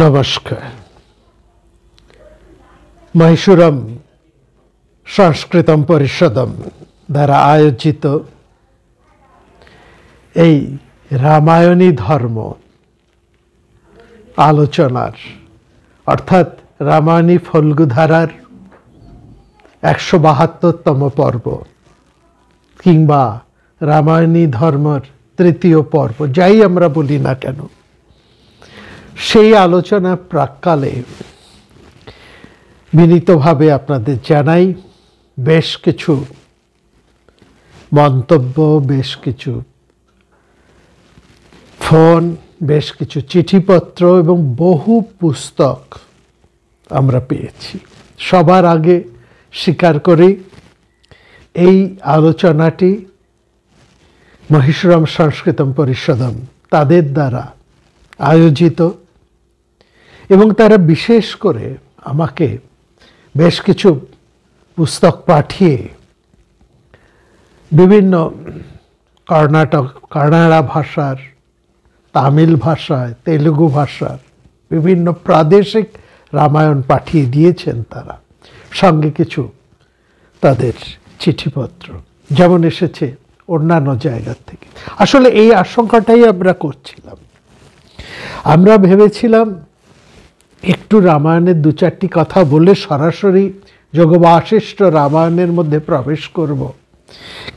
নমস্কার। মহীশূরম সংস্কৃতম পরিষদম দ্বারা আয়োজিত এই রামায়ণী ধর্ম আলোচনার অর্থাৎ রামায়ণী ফল্গুধারার ১৭২তম পর্ব কিংবা রামায়ণী ধর্মের তৃতীয় পর্ব, যাই আমরা বলি না কেন, সেই আলোচনা প্রাক্কালে বিনীতভাবে আপনাদের জানাই বেশ কিছু মন্তব্য, বেশ কিছু ফোন, বেশ কিছু চিঠিপত্র এবং বহু পুস্তক আমরা পেয়েছি। সবার আগে স্বীকার করি এই আলোচনাটি মহীশূরম সংস্কৃতম পরিষদম তাদের দ্বারা আয়োজিত এবং তারা বিশেষ করে আমাকে বেশ কিছু পুস্তক পাঠিয়ে বিভিন্ন কানাড়া ভাষার, তামিল ভাষায়, তেলুগু ভাষার বিভিন্ন প্রাদেশিক রামায়ণ পাঠিয়ে দিয়েছেন তারা, সঙ্গে কিছু তাদের চিঠিপত্র যেমন এসেছে অন্যান্য জায়গার থেকে। আসলে এই আশঙ্কাটাই আমরা করছিলাম। আমরা ভেবেছিলাম একটু রামায়ণের দু চারটি কথা বলে সরাসরি যোগবাশিষ্ঠ রামায়ণের মধ্যে প্রবেশ করব,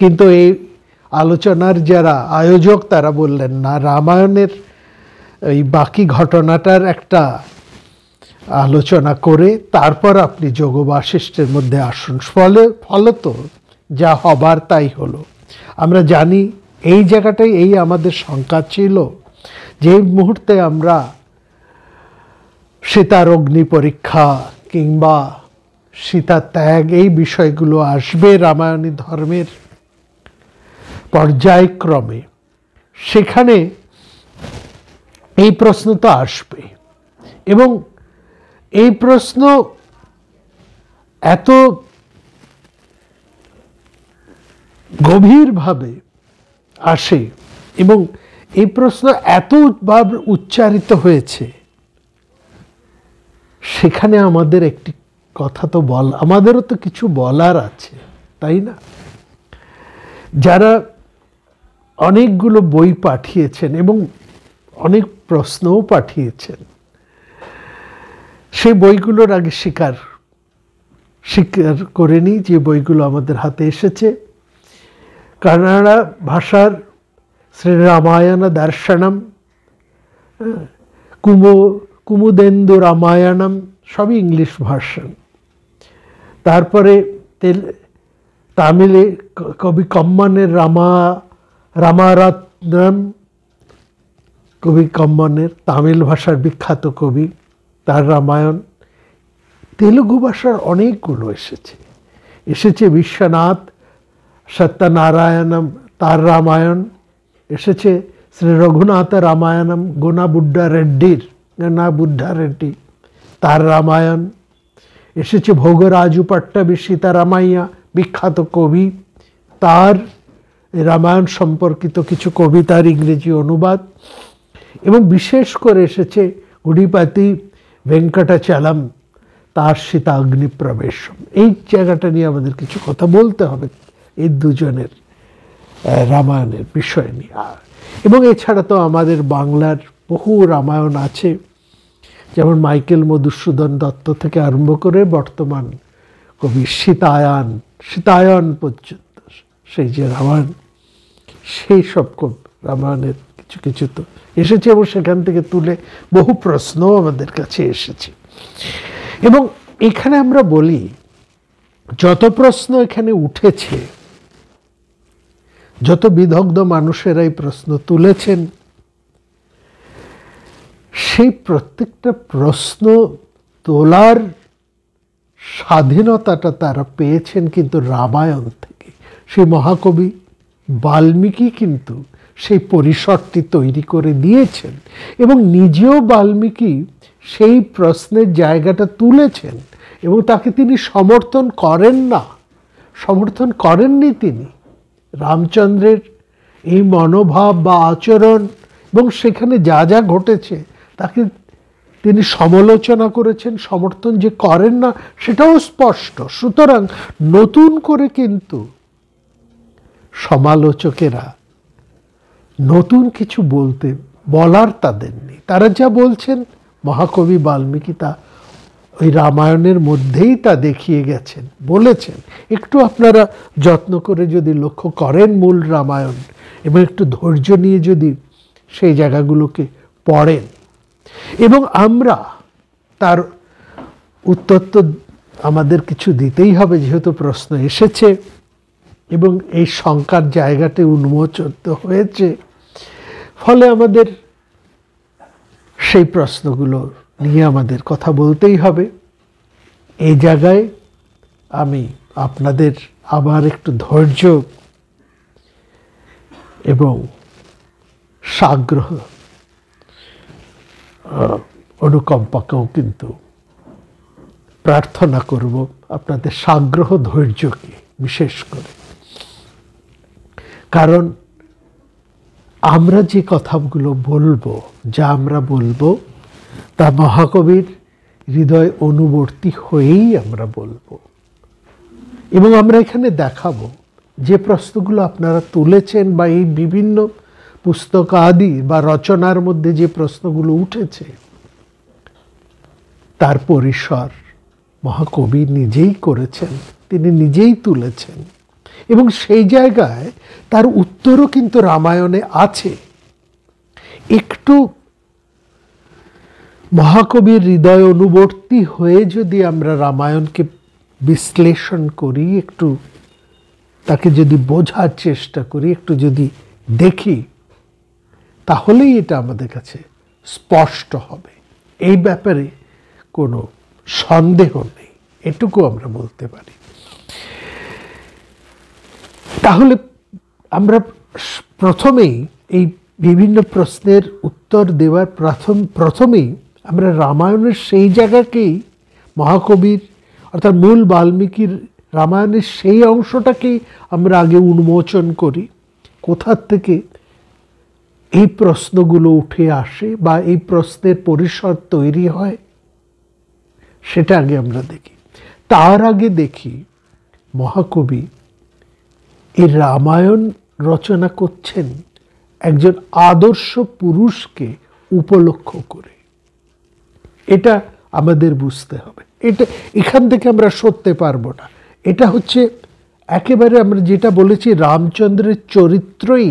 কিন্তু এই আলোচনার যারা আয়োজক তারা বললেন না, রামায়ণের এই বাকি ঘটনাটার একটা আলোচনা করে তারপর আপনি যোগবাশিষ্ঠের মধ্যে আসুন। ফলত যা হবার তাই হলো। আমরা জানি এই জায়গাটাই এই আমাদের শঙ্কা ছিল যে মুহূর্তে আমরা সীতার অগ্নি পরীক্ষা কিংবা সীতা ত্যাগ এই বিষয়গুলো আসবে রামায়ণী ধর্মের পর্যায়ক্রমে, সেখানে এই প্রশ্ন তো আসবে এবং এই প্রশ্ন এত গভীরভাবে আসে এবং এই প্রশ্ন এতবার উচ্চারিত হয়েছে, সেখানে আমাদের একটি কথা তো আমাদেরও তো কিছু বলার আছে, তাই না? যারা অনেকগুলো বই পাঠিয়েছেন এবং অনেক প্রশ্নও পাঠিয়েছেন, সেই বইগুলোর আগে স্বীকার করে নিই যে বইগুলো আমাদের হাতে এসেছে। কানাড়া ভাষার শ্রী রামায়ণ দর্শনম, কুমুদেন্দু রামায়ণম, সবই ইংলিশ ভার্সন। তারপরে তামিলে কবি কম্মনের রামারত্নম, কবি কম্মনের তামিল ভাষার বিখ্যাত কবি, তার রামায়ণ। তেলুগু ভাষার অনেকগুলো এসেছে বিশ্বনাথ সত্যনারায়ণম, তার রামায়ণ এসেছে। শ্রী রঘুনাথ রামায়ণম, গোনা বুড্ডা রেড্ডি, তার রামায়ণ এসেছে। ভোগরাজু পট্টাভি সীতারামাইয়া, বিখ্যাত কবি, তার রামায়ণ সম্পর্কিত কিছু কবিতার ইংরেজি অনুবাদ। এবং বিশেষ করে এসেছে গুডিপাতি ভেঙ্কটাচলম, তার সীতা অগ্নিপ্রবেশম। এই জায়গাটা নিয়ে আমাদের কিছু কথা বলতে হবে এই দুজনের রামায়ণের বিষয় নিয়ে। এবং এছাড়া তো আমাদের বাংলার বহু রামায়ণ আছে, যেমন মাইকেল মধুসূদন দত্ত থেকে আরম্ভ করে বর্তমান কবি সীতায়ন পর্যন্ত সেই যে রামায়ণ, সেই সব রামায়ণের কিছু কিছু তো এসেছে এবং সেখান থেকে তুলে বহু প্রশ্নও আমাদের কাছে এসেছে। এবং এখানে আমরা বলি যত প্রশ্ন এখানে উঠেছে, যত বিদগ্ধ মানুষেরা এই প্রশ্ন তুলেছেন, সেই প্রত্যেকটা প্রশ্ন তোলার স্বাধীনতাটা তারা পেয়েছেন কিন্তু রামায়ণ থেকে। সেই মহাকবি বাল্মীকি কিন্তু সেই পরিসরটি তৈরি করে দিয়েছেন এবং নিজেও বাল্মীকি সেই প্রশ্নের জায়গাটা তুলেছেন এবং তাকে তিনি সমর্থন করেননি তিনি। রামচন্দ্রের এই মনোভাব বা আচরণ এবং সেখানে যা যা ঘটেছে তাকে তিনি সমালোচনা করেছেন, সমর্থন যে করেন না সেটাও স্পষ্ট। সুতরাং নতুন করে কিন্তু সমালোচকেরা নতুন কিছু বলার তাদের নেই। তারা যা বলছেন মহাকবি বাল্মীকি তা ওই রামায়ণের মধ্যেই তা দেখিয়ে গেছেন, বলেছেন। একটু আপনারা যত্ন করে যদি লক্ষ্য করেন মূল রামায়ণ এবং একটু ধৈর্য নিয়ে যদি সেই জায়গাগুলোকে পড়েন, এবং আমরা তার উত্তর তো আমাদের কিছু দিতেই হবে যেহেতু প্রশ্ন এসেছে এবং এই শঙ্কার জায়গাটি উন্মোচিত হয়েছে, ফলে আমাদের সেই প্রশ্নগুলো নিয়ে আমাদের কথা বলতেই হবে। এই জায়গায় আমি আপনাদের আবার একটু ধৈর্য এবং সাগ্রহ অনুকম্পাকেও কিন্তু প্রার্থনা করব, আপনাদের সাগ্রহ ধৈর্যকে বিশেষ করে। কারণ আমরা যে কথাগুলো বলবো, যা আমরা বলবো তা মহাকবির হৃদয় অনুবর্তী হয়েই আমরা বলবো। এবং আমরা এখানে দেখাবো যে প্রশ্নগুলো আপনারা তুলেছেন বা এই বিভিন্ন পুস্তক আদি বা রচনার মধ্যে যে প্রশ্নগুলো উঠেছে তার পরিসর মহাকবি নিজেই করেছেন, তিনি নিজেই তুলেছেন, এবং সেই জায়গায় তার উত্তরও কিন্তু রামায়ণে আছে। একটু মহাকবির হৃদয় অনুবর্তী হয়ে যদি আমরা রামায়ণকে বিশ্লেষণ করি, একটু তাকে যদি বোঝার চেষ্টা করি, একটু যদি দেখি, তাহলেই এটা আমাদের কাছে স্পষ্ট হবে। এই ব্যাপারে কোনো সন্দেহ নেই, এটুকু আমরা বলতে পারি। তাহলে আমরা প্রথমেই এই বিভিন্ন প্রশ্নের উত্তর দেওয়ার প্রথমেই আমরা রামায়ণের সেই জায়গাকেই মহাকবির অর্থাৎ মূল বাল্মীকির রামায়ণের সেই অংশটাকেই আমরা আগে উন্মোচন করি। কোথার থেকে এই প্রশ্নগুলো উঠে আসে বা এই প্রশ্নের পরিসর তৈরি হয় সেটা আগে আমরা দেখি। তার আগে দেখি মহাকবি এই রামায়ণ রচনা করছেন একজন আদর্শ পুরুষকে উপলক্ষ করে। এটা আমাদের বুঝতে হবে। এটা এখান থেকে আমরা সরতে পারবো না। এটা হচ্ছে একেবারে আমরা যেটা বলেছি রামচন্দ্রের চরিত্রই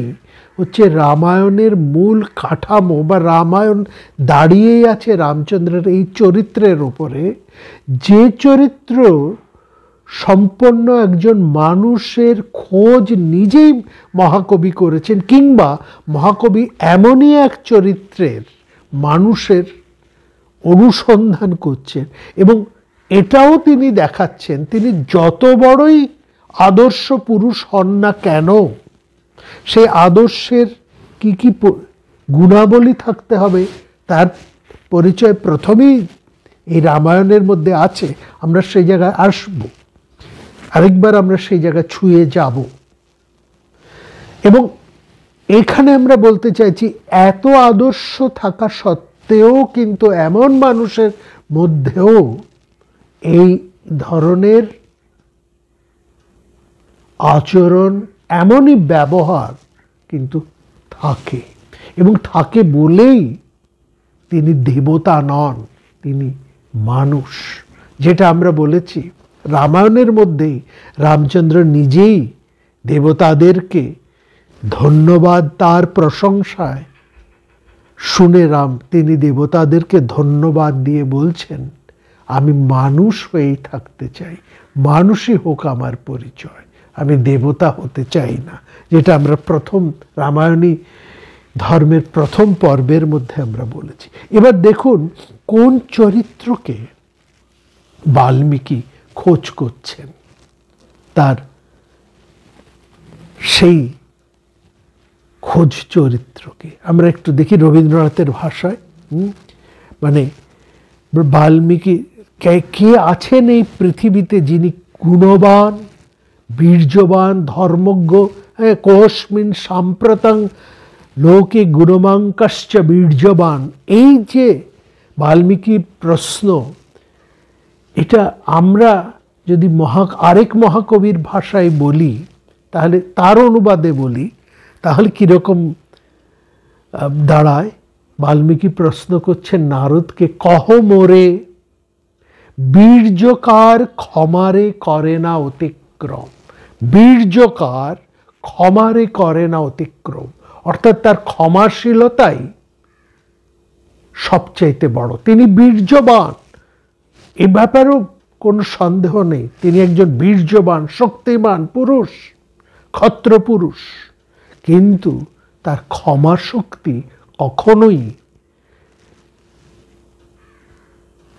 হচ্ছে রামায়ণের মূল কাঠামো, বা রামায়ণ দাঁড়িয়েই আছে রামচন্দ্রের এই চরিত্রের উপরে, যে চরিত্র সম্পন্ন একজন মানুষের খোঁজ নিজেই মহাকবি করেছেন, কিংবা মহাকবি এমনই এক চরিত্রের মানুষের অনুসন্ধান করছেন এবং এটাও তিনি দেখাচ্ছেন তিনি যত বড়ই আদর্শ পুরুষ হন না কেন, সেই আদর্শের কি কি গুণাবলী থাকতে হবে তার পরিচয় প্রথমেই এই রামায়ণের মধ্যে আছে। আমরা সেই জায়গায় আসব, আরেকবার আমরা সেই জায়গায় ছুঁয়ে যাব। এবং এখানে আমরা বলতে চাইছি এত আদর্শ থাকা সত্ত্বেও কিন্তু এমন মানুষের মধ্যেও এই ধরনের আচরণ, এমনই ব্যবহার কিন্তু থাকে, এবং থাকে বলেই তিনি দেবতা নন, তিনি মানুষ। যেটা আমরা বলেছি রামায়ণের মধ্যেই রামচন্দ্র নিজেই দেবতাদেরকে ধন্যবাদ, তার প্রশংসায় শুনে তিনি দেবতাদেরকে ধন্যবাদ দিয়ে বলছেন আমি মানুষ হয়েই থাকতে চাই, মানুষই হোক আমার পরিচয়, আমি দেবতা হতে চাই না। যেটা আমরা প্রথম রামায়ণী ধর্মের প্রথম পর্বের মধ্যে আমরা বলেছি। এবার দেখুন কোন চরিত্রকে বাল্মীকি খোঁজ করছেন, তার সেই খোঁজ চরিত্রকে আমরা একটু দেখি রবীন্দ্রনাথের ভাষায়। মানে বাল্মীকি কে আছেন এই পৃথিবীতে যিনি গুণবান, বীর্যবান, ধর্মজ্ঞ, কোস্মিন সাম্প্রতং লোকে গুণমাঙ্কশ্চ বীর্যবান, এই যে বাল্মীকির প্রশ্ন, এটা আমরা যদি আরেক মহাকবির ভাষায় বলি, তাহলে তার অনুবাদে বলি, তাহলে কীরকম দাঁড়ায়? বাল্মীকি প্রশ্ন করছেন নারদকে, কহ মোরে বীর্যকার ক্ষমারে করে না অতিক্রম। বীর্যকার ক্ষমারে করে না অতিক্রম, অর্থাৎ তার ক্ষমাশীলতাই সবচাইতে বড়। তিনি বীর্যবান, এ ব্যাপারেও কোনো সন্দেহ নেই। তিনি একজন বীর্যবান শক্তিমান পুরুষ, ক্ষত্র পুরুষ, কিন্তু তার ক্ষমা শক্তি কখনোই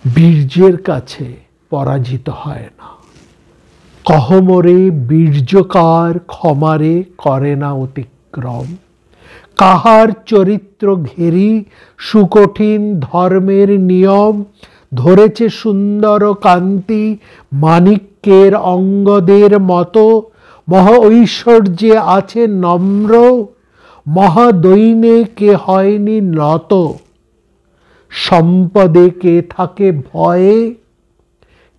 বীর্যের কাছে পরাজিত হয় না। কহমরে বীর্যকার ক্ষমারে করে না অতিক্রম। কাহার চরিত্র ঘেরি সুকঠিন ধর্মের নিয়ম, ধরেছে সুন্দর কান্তি মাণিক্যের অঙ্গদের মতো। মহা ঐশ্বর্যে আছে নম্র, মহাদৈন্যে কে হয়নি নত। সম্পদে কে থাকে ভয়ে,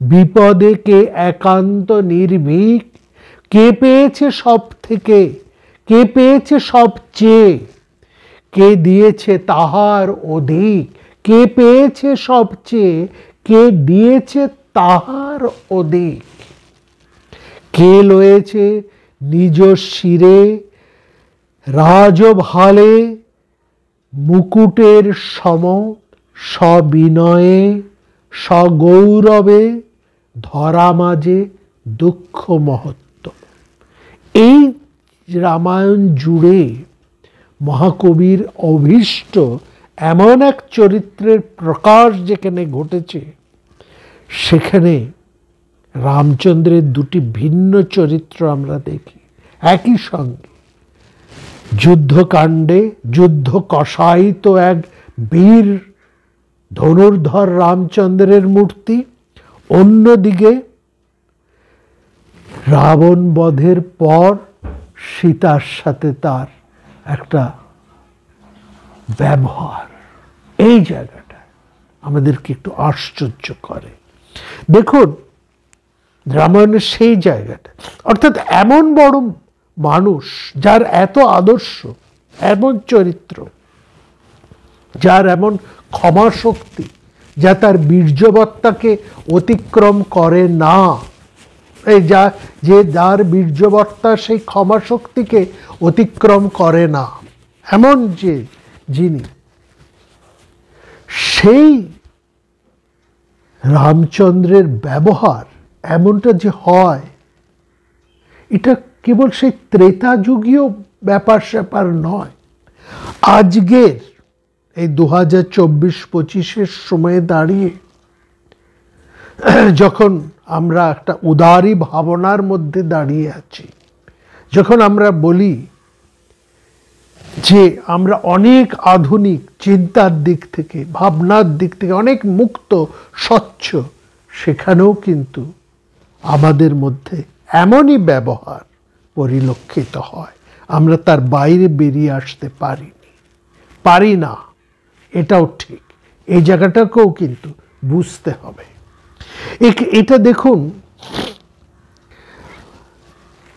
বিপদে কে একান্ত নির্ভীক। কে পেয়েছে সব থেকে, কে পেয়েছে সবচেয়ে, কে দিয়েছে তাহার অধিক। কে পেয়েছে সবচেয়ে, কে দিয়েছে তাহার অধিক। কে লয়েছে নিজ শিরে রাজভালে মুকুটের সম, সবিনয়ে সগৌরবে ধরা মাঝে দুঃখ মহত্ব। এই রামায়ণ জুড়ে মহাকবির অভীষ্ট এমন এক চরিত্রের প্রকাশ যেখানে ঘটেছে, সেখানে রামচন্দ্রের দুটি ভিন্ন চরিত্র আমরা দেখি একই সঙ্গে। যুদ্ধকাণ্ডে যুদ্ধ কষায়িত এক বীর ধনুর্ধর রামচন্দ্রের মূর্তি, অন্যদিকে রাবণ বধের পর সীতার সাথে তার একটা ব্যবহার, এই জায়গাটা আমাদেরকে একটু আশ্চর্য করে। দেখুন রামায়ণের সেই জায়গাটা, অর্থাৎ এমন বড় মানুষ যার এত আদর্শ, এমন চরিত্র, যার এমন ক্ষমা শক্তি, যা তার বীর্যবত্তাকে অতিক্রম করে না, এই যার বীর্যবত্তা সেই ক্ষমা শক্তিকে অতিক্রম করে না, এমন যে যিনি, সেই রামচন্দ্রের ব্যবহার এমনটা যে হয়, এটা কেবল সেই ত্রেতা যুগীয় ব্যাপার স্যাপার নয়। আজকের এই 2024-25 সময়ে দাঁড়িয়ে যখন আমরা একটা উদারী ভাবনার মধ্যে দাঁড়িয়ে আছি, যখন আমরা বলি যে আমরা অনেক আধুনিক চিন্তার দিক থেকে, ভাবনার দিক থেকে অনেক মুক্ত স্বচ্ছ, সেখানেও কিন্তু আমাদের মধ্যে এমনই ব্যবহার পরিলক্ষিত হয়, আমরা তার বাইরে বেরিয়ে আসতে পারি না। এটাও ঠিক, এই জায়গাটাকেও কিন্তু বুঝতে হবে। এটা দেখুন,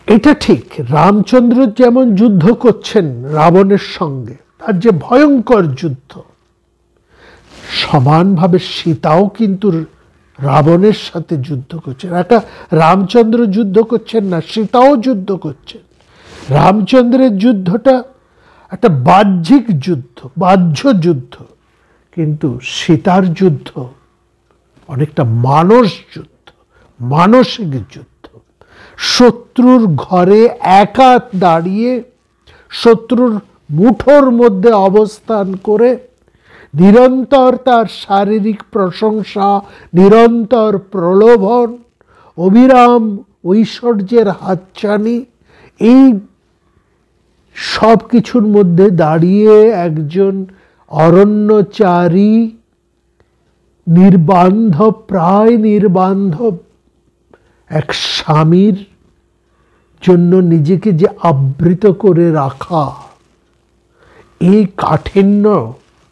এটা ঠিক, রামচন্দ্র যেমন যুদ্ধ করছেন রাবণের সঙ্গে, তার যে ভয়ঙ্কর যুদ্ধ, সমানভাবে সীতাও কিন্তু রাবণের সাথে যুদ্ধ করছেন। একটা রামচন্দ্র যুদ্ধ করছেন না, সীতাও যুদ্ধ করছেন। রামচন্দ্রের যুদ্ধটা একটা বাহ্যিক যুদ্ধ, বাহ্য যুদ্ধ, কিন্তু সীতার যুদ্ধ অনেকটা মানসিক যুদ্ধ। শত্রুর ঘরে একা দাঁড়িয়ে, শত্রুর মুঠোর মধ্যে অবস্থান করে নিরন্তর তার শারীরিক প্রশংসা, নিরন্তর প্রলোভন, অবিরাম ঐশ্বর্যের হাতছানি, এই সব কিছুর মধ্যে দাঁড়িয়ে একজন অরণ্যচারী, প্রায় নির্বান্ধব এক স্বামীর জন্য নিজেকে যে আবৃত করে রাখা, এই কাঠিন্য,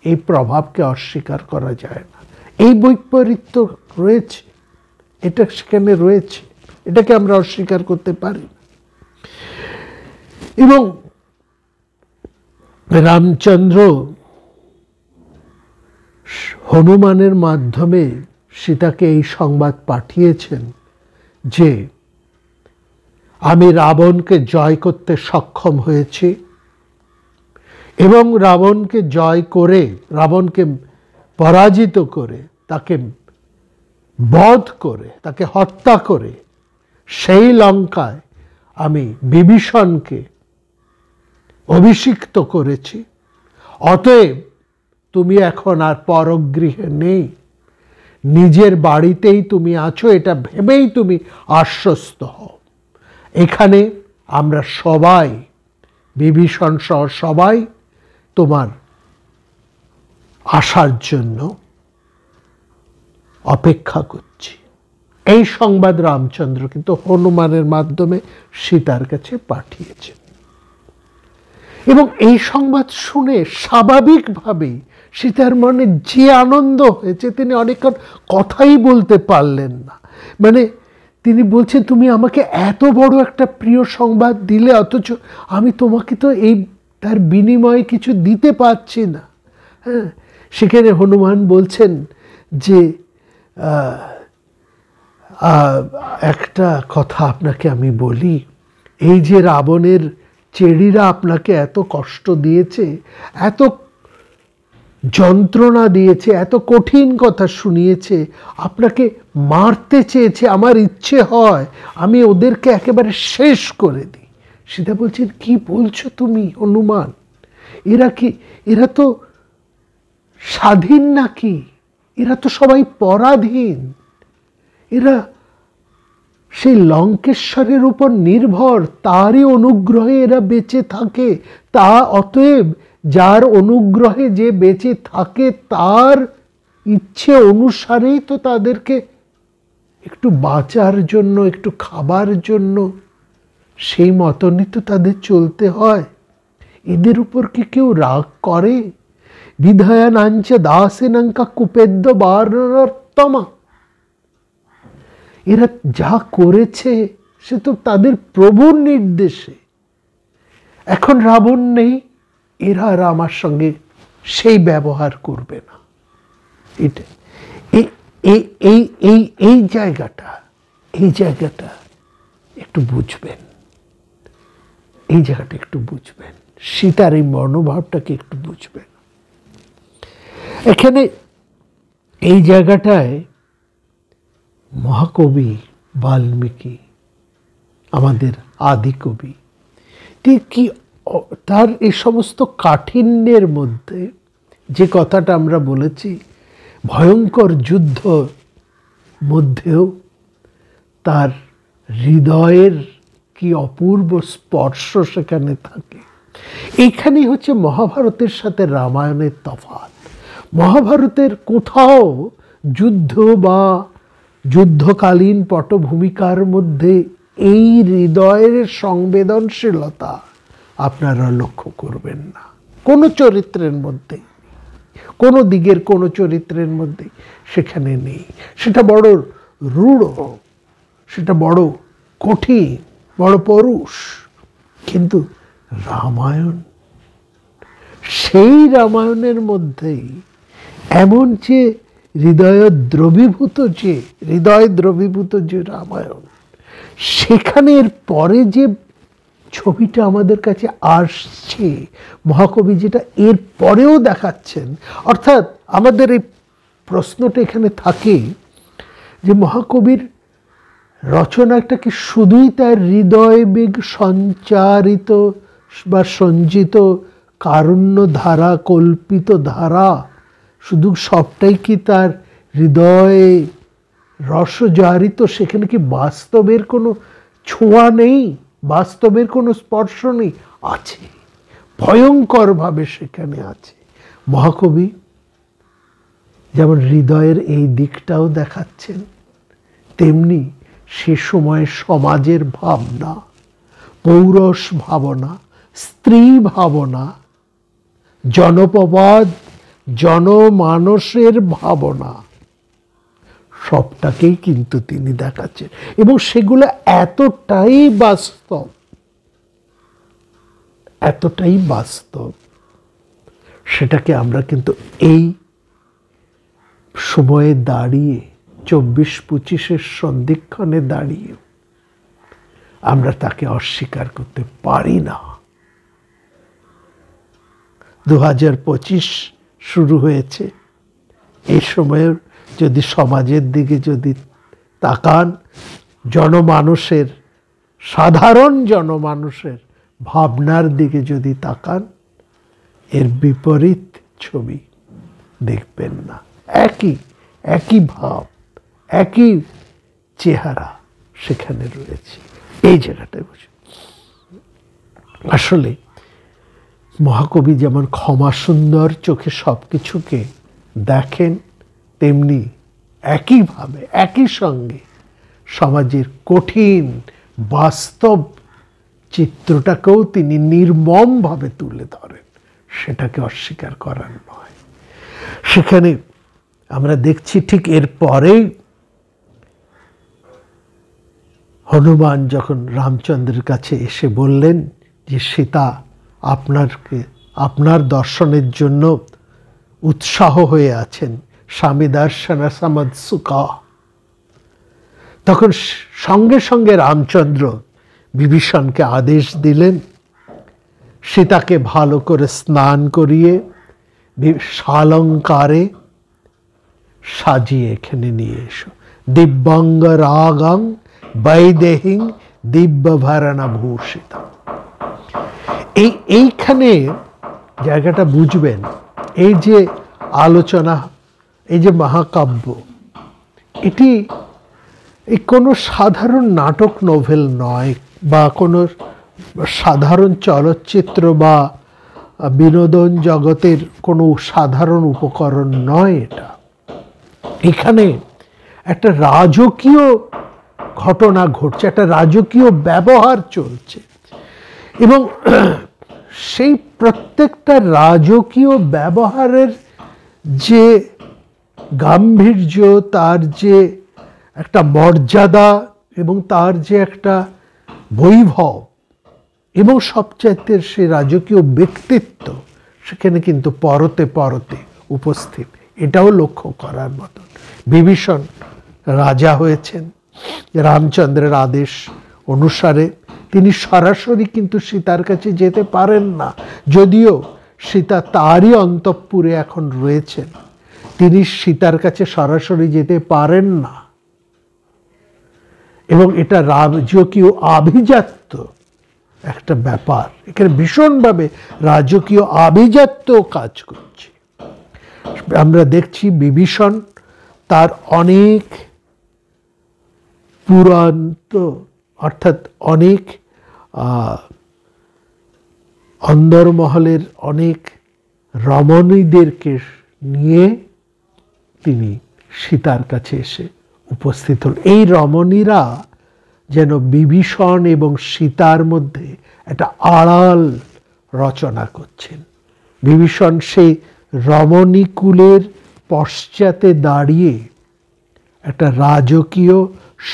এই প্রভাবকে অস্বীকার করা যায় না। এই বৈপরীত্য রয়েছে, এটা সেখানে রয়েছে, এটাকে আমরা অস্বীকার করতে পারি। এবং রামচন্দ্র হনুমানের মাধ্যমে সীতাকে এই সংবাদ পাঠিয়েছেন যে আমি রাবণকে জয় করতে সক্ষম হয়েছি এবং রাবণকে জয় করে, রাবণকে পরাজিত করে, তাকে বধ করে, তাকে হত্যা করে সেই লঙ্কায় আমি বিভীষণকে অভিষিক্ত করেছি। অতএব তুমি এখন আর পরগৃহে নেই, নিজের বাড়িতেই তুমি আছো, এটা ভেবেই তুমি আশ্বস্ত হও। এখানে আমরা সবাই, বিভীষণ সহ সবাই তোমার আসার জন্য অপেক্ষা করছি। এই সংবাদ রামচন্দ্র কিন্তু হনুমানের মাধ্যমে সীতার কাছে পাঠিয়েছেন। এবং এই সংবাদ শুনে স্বাভাবিকভাবেই সীতার মনে যে আনন্দ হয়েছে, তিনি অনেকক্ষণ কথাই বলতে পারলেন না। মানে তিনি বলছেন, তুমি আমাকে এত বড় একটা প্রিয় সংবাদ দিলে, অথচ আমি তোমাকে তো এই তার বিনিময়ে কিছু দিতে পারছি না। হ্যাঁ, সেখানে হনুমান বলছেন যে একটা কথা আপনাকে আমি বলি, এই যে রাবণের চেড়িরা আপনাকে এত কষ্ট দিয়েছে, এত যন্ত্রণা দিয়েছে, এত কঠিন কথা শুনিয়েছে, আপনাকে মারতে চেয়েছে, আমার ইচ্ছে হয় আমি ওদেরকে একেবারে শেষ করে দিই। সীতা বলছেন, কি বলছো তুমি হনুমান? এরা তো স্বাধীন নাকি? এরা তো সবাই পরাধীন। এরা সেই লঙ্কেশ্বরের উপর নির্ভর, তারই অনুগ্রহে এরা বেঁচে থাকে। তা অতএব যার অনুগ্রহে যে বেঁচে থাকে তার ইচ্ছে অনুসারেই তো তাদেরকে একটু বাঁচার জন্য, একটু খাবার জন্য সেই মতনই তো তাদের চলতে হয়। এদের উপর কি কেউ রাগ করে? বিধায়ানাঞ্চ দাসেনাঙ্কা কুপেদ্য বারণার্তমা। এরা যা করেছে সে তো তাদের প্রভুর নির্দেশে। এখন রাবণ নেই, এরা আর আমার সঙ্গে সেই ব্যবহার করবে না। এটা এই জায়গাটা একটু বুঝবেন, এই জায়গাটা একটু বুঝবেন, সীতার এই মনোভাবটাকে একটু বুঝবেন। এখানে এই জায়গাটায় মহাকবি বাল্মীকি, আমাদের আদি কবি, কি তার এই সমস্ত কাঠিন্যের মধ্যে যে কথাটা আমরা বলেছি, ভয়ঙ্কর যুদ্ধ মধ্যেও তার হৃদয়ের কি অপূর্ব স্পর্শ সেখানে থাকে। এইখানেই হচ্ছে মহাভারতের সাথে রামায়ণের তফাৎ। মহাভারতের কোথাও যুদ্ধ বা যুদ্ধকালীন পটভূমিকার মধ্যে এই হৃদয়ের সংবেদনশীলতা আপনারা লক্ষ্য করবেন না। কোনো চরিত্রের মধ্যে, কোনো দিকের কোনো চরিত্রের মধ্যে সেখানে নেই। সেটা বড় রূঢ়, সেটা বড় কঠিন, বড় পরুষ। কিন্তু রামায়ণ, সেই রামায়ণের মধ্যেই এমন যে হৃদয় দ্রবীভূত যে রামায়ণ, সেখানের পরে যে ছবিটা আমাদের কাছে আসছে, মহাকবি যেটা এর পরেও দেখাচ্ছেন, অর্থাৎ আমাদের এই প্রশ্নটা এখানে থাকে যে মহাকবির রচনাটা কি শুধুই তার হৃদয় বেগ সঞ্চারিত বা সঞ্চিত কারুণ্য ধারা, কল্পিত ধারা, শুধু সবটাই কি তার হৃদয়ে রসজারিত? সেখানে কি বাস্তবের কোনো ছোঁয়া নেই, বাস্তবের কোনো স্পর্শ নেই? আছে, ভয়ঙ্করভাবে সেখানে আছে। মহাকবি যেমন হৃদয়ের এই দিকটাও দেখাচ্ছেন, তেমনি সে সময় সমাজের ভাবনা, পৌরষ ভাবনা, স্ত্রী ভাবনা, জনপদ জনমানসের ভাবনা, সবটাকেই কিন্তু তিনি দেখাচ্ছেন, এবং সেগুলো এতটাই বাস্তব, এতটাই বাস্তব, সেটাকে আমরা কিন্তু এই সময়ে দাঁড়িয়ে 24-25 সন্ধিক্ষণে দাঁড়িয়ে আমরা তাকে অস্বীকার করতে পারি না। 2025 শুরু হয়েছে, এই সময়ের যদি সমাজের দিকে যদি তাকান, জনমানুষের, সাধারণ জনমানুষের ভাবনার দিকে যদি তাকান, এর বিপরীত ছবি দেখবেন না। একই ভাব, একই চেহারা সেখানে রয়েছে। এই জায়গাটায় বসে আসলে মহাকবি যেমন ক্ষমা সুন্দর চোখে সব কিছুকে দেখেন, তেমনি একইভাবে একই সঙ্গে সমাজের কঠিন বাস্তব চিত্রটাকেও তিনি নির্মমভাবে তুলে ধরেন, সেটাকে অস্বীকার করার নয়। সেখানে আমরা দেখছি ঠিক এর পরেই হনুমান যখন রামচন্দ্রের কাছে এসে বললেন যে সীতা আপনার দর্শনের জন্য উৎসাহ হয়ে আছেন, স্বামী দর্শন সমৎসুকা, তখন সঙ্গে সঙ্গে রামচন্দ্র বিভীষণকে আদেশ দিলেন সীতাকে ভালো করে স্নান করিয়ে শালঙ্কারে সাজিয়ে এখানে নিয়ে এসো। দিব্যাঙ্গ রাগং বৈদেহিং দিব্যভরণ ভূষিত। এইখানে জায়গাটা বুঝবেন, এই যে আলোচনা, এই যে মহাকাব্য, এটি কোনো সাধারণ নাটক নোভেল নয়, বা কোনো সাধারণ চলচ্চিত্র বা বিনোদন জগতের কোনো সাধারণ উপকরণ নয়। এখানে একটা রাজকীয় ঘটনা ঘটছে, একটা রাজকীয় ব্যবহার চলছে, এবং সেই প্রত্যেকটা রাজকীয় ব্যবহারের যে গাম্ভীর্য, তার যে একটা মর্যাদা, এবং তার যে একটা বৈভব, এবং সবচাইতে সে রাজকীয় ব্যক্তিত্ব সেখানে কিন্তু পরতে পরতে উপস্থিত, এটাও লক্ষ্য করার মতন। বিভীষণ রাজা হয়েছেন রামচন্দ্রের আদেশ অনুসারে। তিনি সরাসরি কিন্তু সীতার কাছে যেতে পারেন না, যদিও সীতা তারই অন্তঃপুরে এখন রয়েছেন, তিনি সীতার কাছে সরাসরি যেতে পারেন না, এবং এটা রাজকীয় আভিজাত্য একটা ব্যাপার, এখানে ভীষণভাবে রাজকীয় আভিজাত্য কাজ করছে। আমরা দেখছি বিভীষণ তার অনেক পুরান্ত, অর্থাৎ অনেক অন্দরমহলের অনেক রমণীদেরকে নিয়ে তিনি সীতার কাছে এসে উপস্থিত হল। এই রমণীরা যেন বিভীষণ এবং সীতার মধ্যে একটা আড়াল রচনা করছেন। বিভীষণ সেই রমণীকুলের পশ্চাতে দাঁড়িয়ে একটা রাজকীয়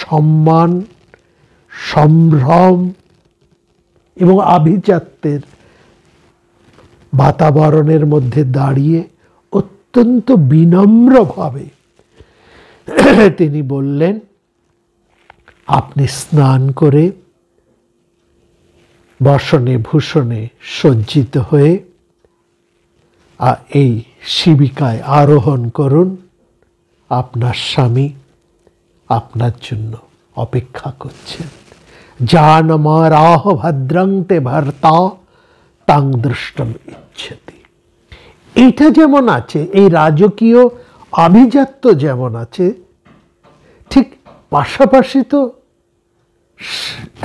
সম্মান, সম্ভ্রম এবং আভিজাত্যের বাতাবরণের মধ্যে দাঁড়িয়ে অত্যন্ত বিনম্রভাবে তিনি বললেন, আপনি স্নান করে বসনে ভূষণে সজ্জিত হয়ে এই শিবিকায় আরোহণ করুন, আপনার স্বামী আপনার জন্য অপেক্ষা করছেন। জানমারাহ ভদ্রং তে ভর্তা তাং দৃষ্টম ইচ্ছতি। এইটা যেমন আছে, এই রাজকীয় আভিজাত্য যেমন আছে, ঠিক পাশাপাশি তো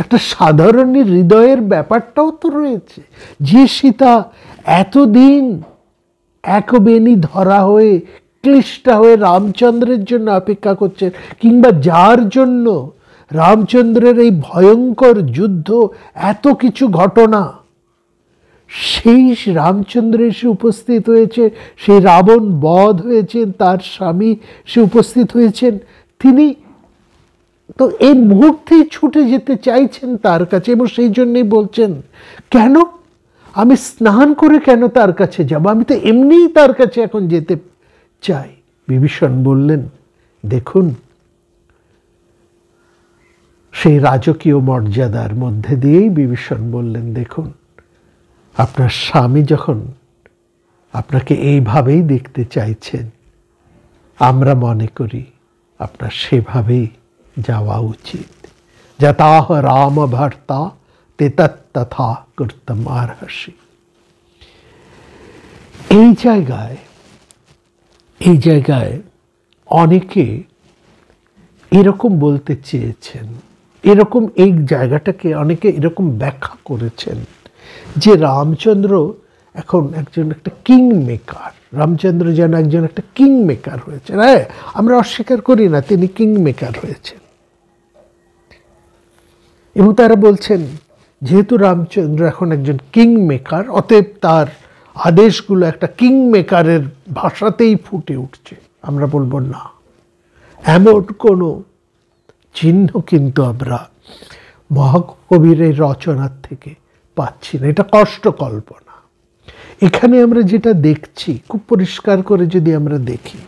একটা সাধারণ হৃদয়ের ব্যাপারটাও তো রয়েছে। যে সীতা এতদিন একবেনি ধরা হয়ে ক্লিষ্টা হয়ে রামচন্দ্রের জন্য অপেক্ষা করছেন, কিংবা যার জন্য রামচন্দ্রের এই ভয়ঙ্কর যুদ্ধ, এত কিছু ঘটনা, সেই রামচন্দ্র এসে উপস্থিত হয়েছে, সেই রাবণ বধ হয়েছেন, তার স্বামী সে উপস্থিত হয়েছেন, তিনি তো এই মুহূর্তেই ছুটে যেতে চাইছেন তার কাছে, এবং সেই জন্যই বলছেন, কেন আমি স্নান করে কেন তার কাছে যাব, আমি তো এমনিই তার কাছে এখন যেতে চাই। বিভীষণ বললেন, দেখুন, সেই রাজকীয় মর্যাদার মধ্যে দিয়েই বিভীষণ বললেন, দেখুন, আপনার স্বামী যখন আপনাকে এইভাবেই দেখতে চাইছেন, আমরা মনে করি আপনার সেভাবেই যাওয়া উচিত। যথাহ রাম ভর্তা তেতত্তথা কর্তুম আর্হসি। এই জায়গায় অনেকে এরকম বলতে চেয়েছেন, এরকম এই জায়গাটাকে অনেকে এরকম ব্যাখ্যা করেছেন যে রামচন্দ্র এখন একটা কিং মেকার, রামচন্দ্র যেন একটা কিং মেকার হয়েছেন। হ্যাঁ, আমরা অস্বীকার করি না, তিনি কিং মেকার হয়েছেন। এবং তারা বলছেন, যেহেতু রামচন্দ্র এখন একজন কিং মেকার, অতএব তার আদেশগুলো একটা কিং মেকারের ভাষাতেই ফুটে উঠছে। আমরা বলবো না, এমন কোনো চিহ্ন কিন্তু আমরা মহাকবির এই রচনার থেকে পাচ্ছি না। এটা কষ্ট কল্পনা। এখানে আমরা যেটা দেখছি, খুব পরিষ্কার করে যদি আমরা দেখি,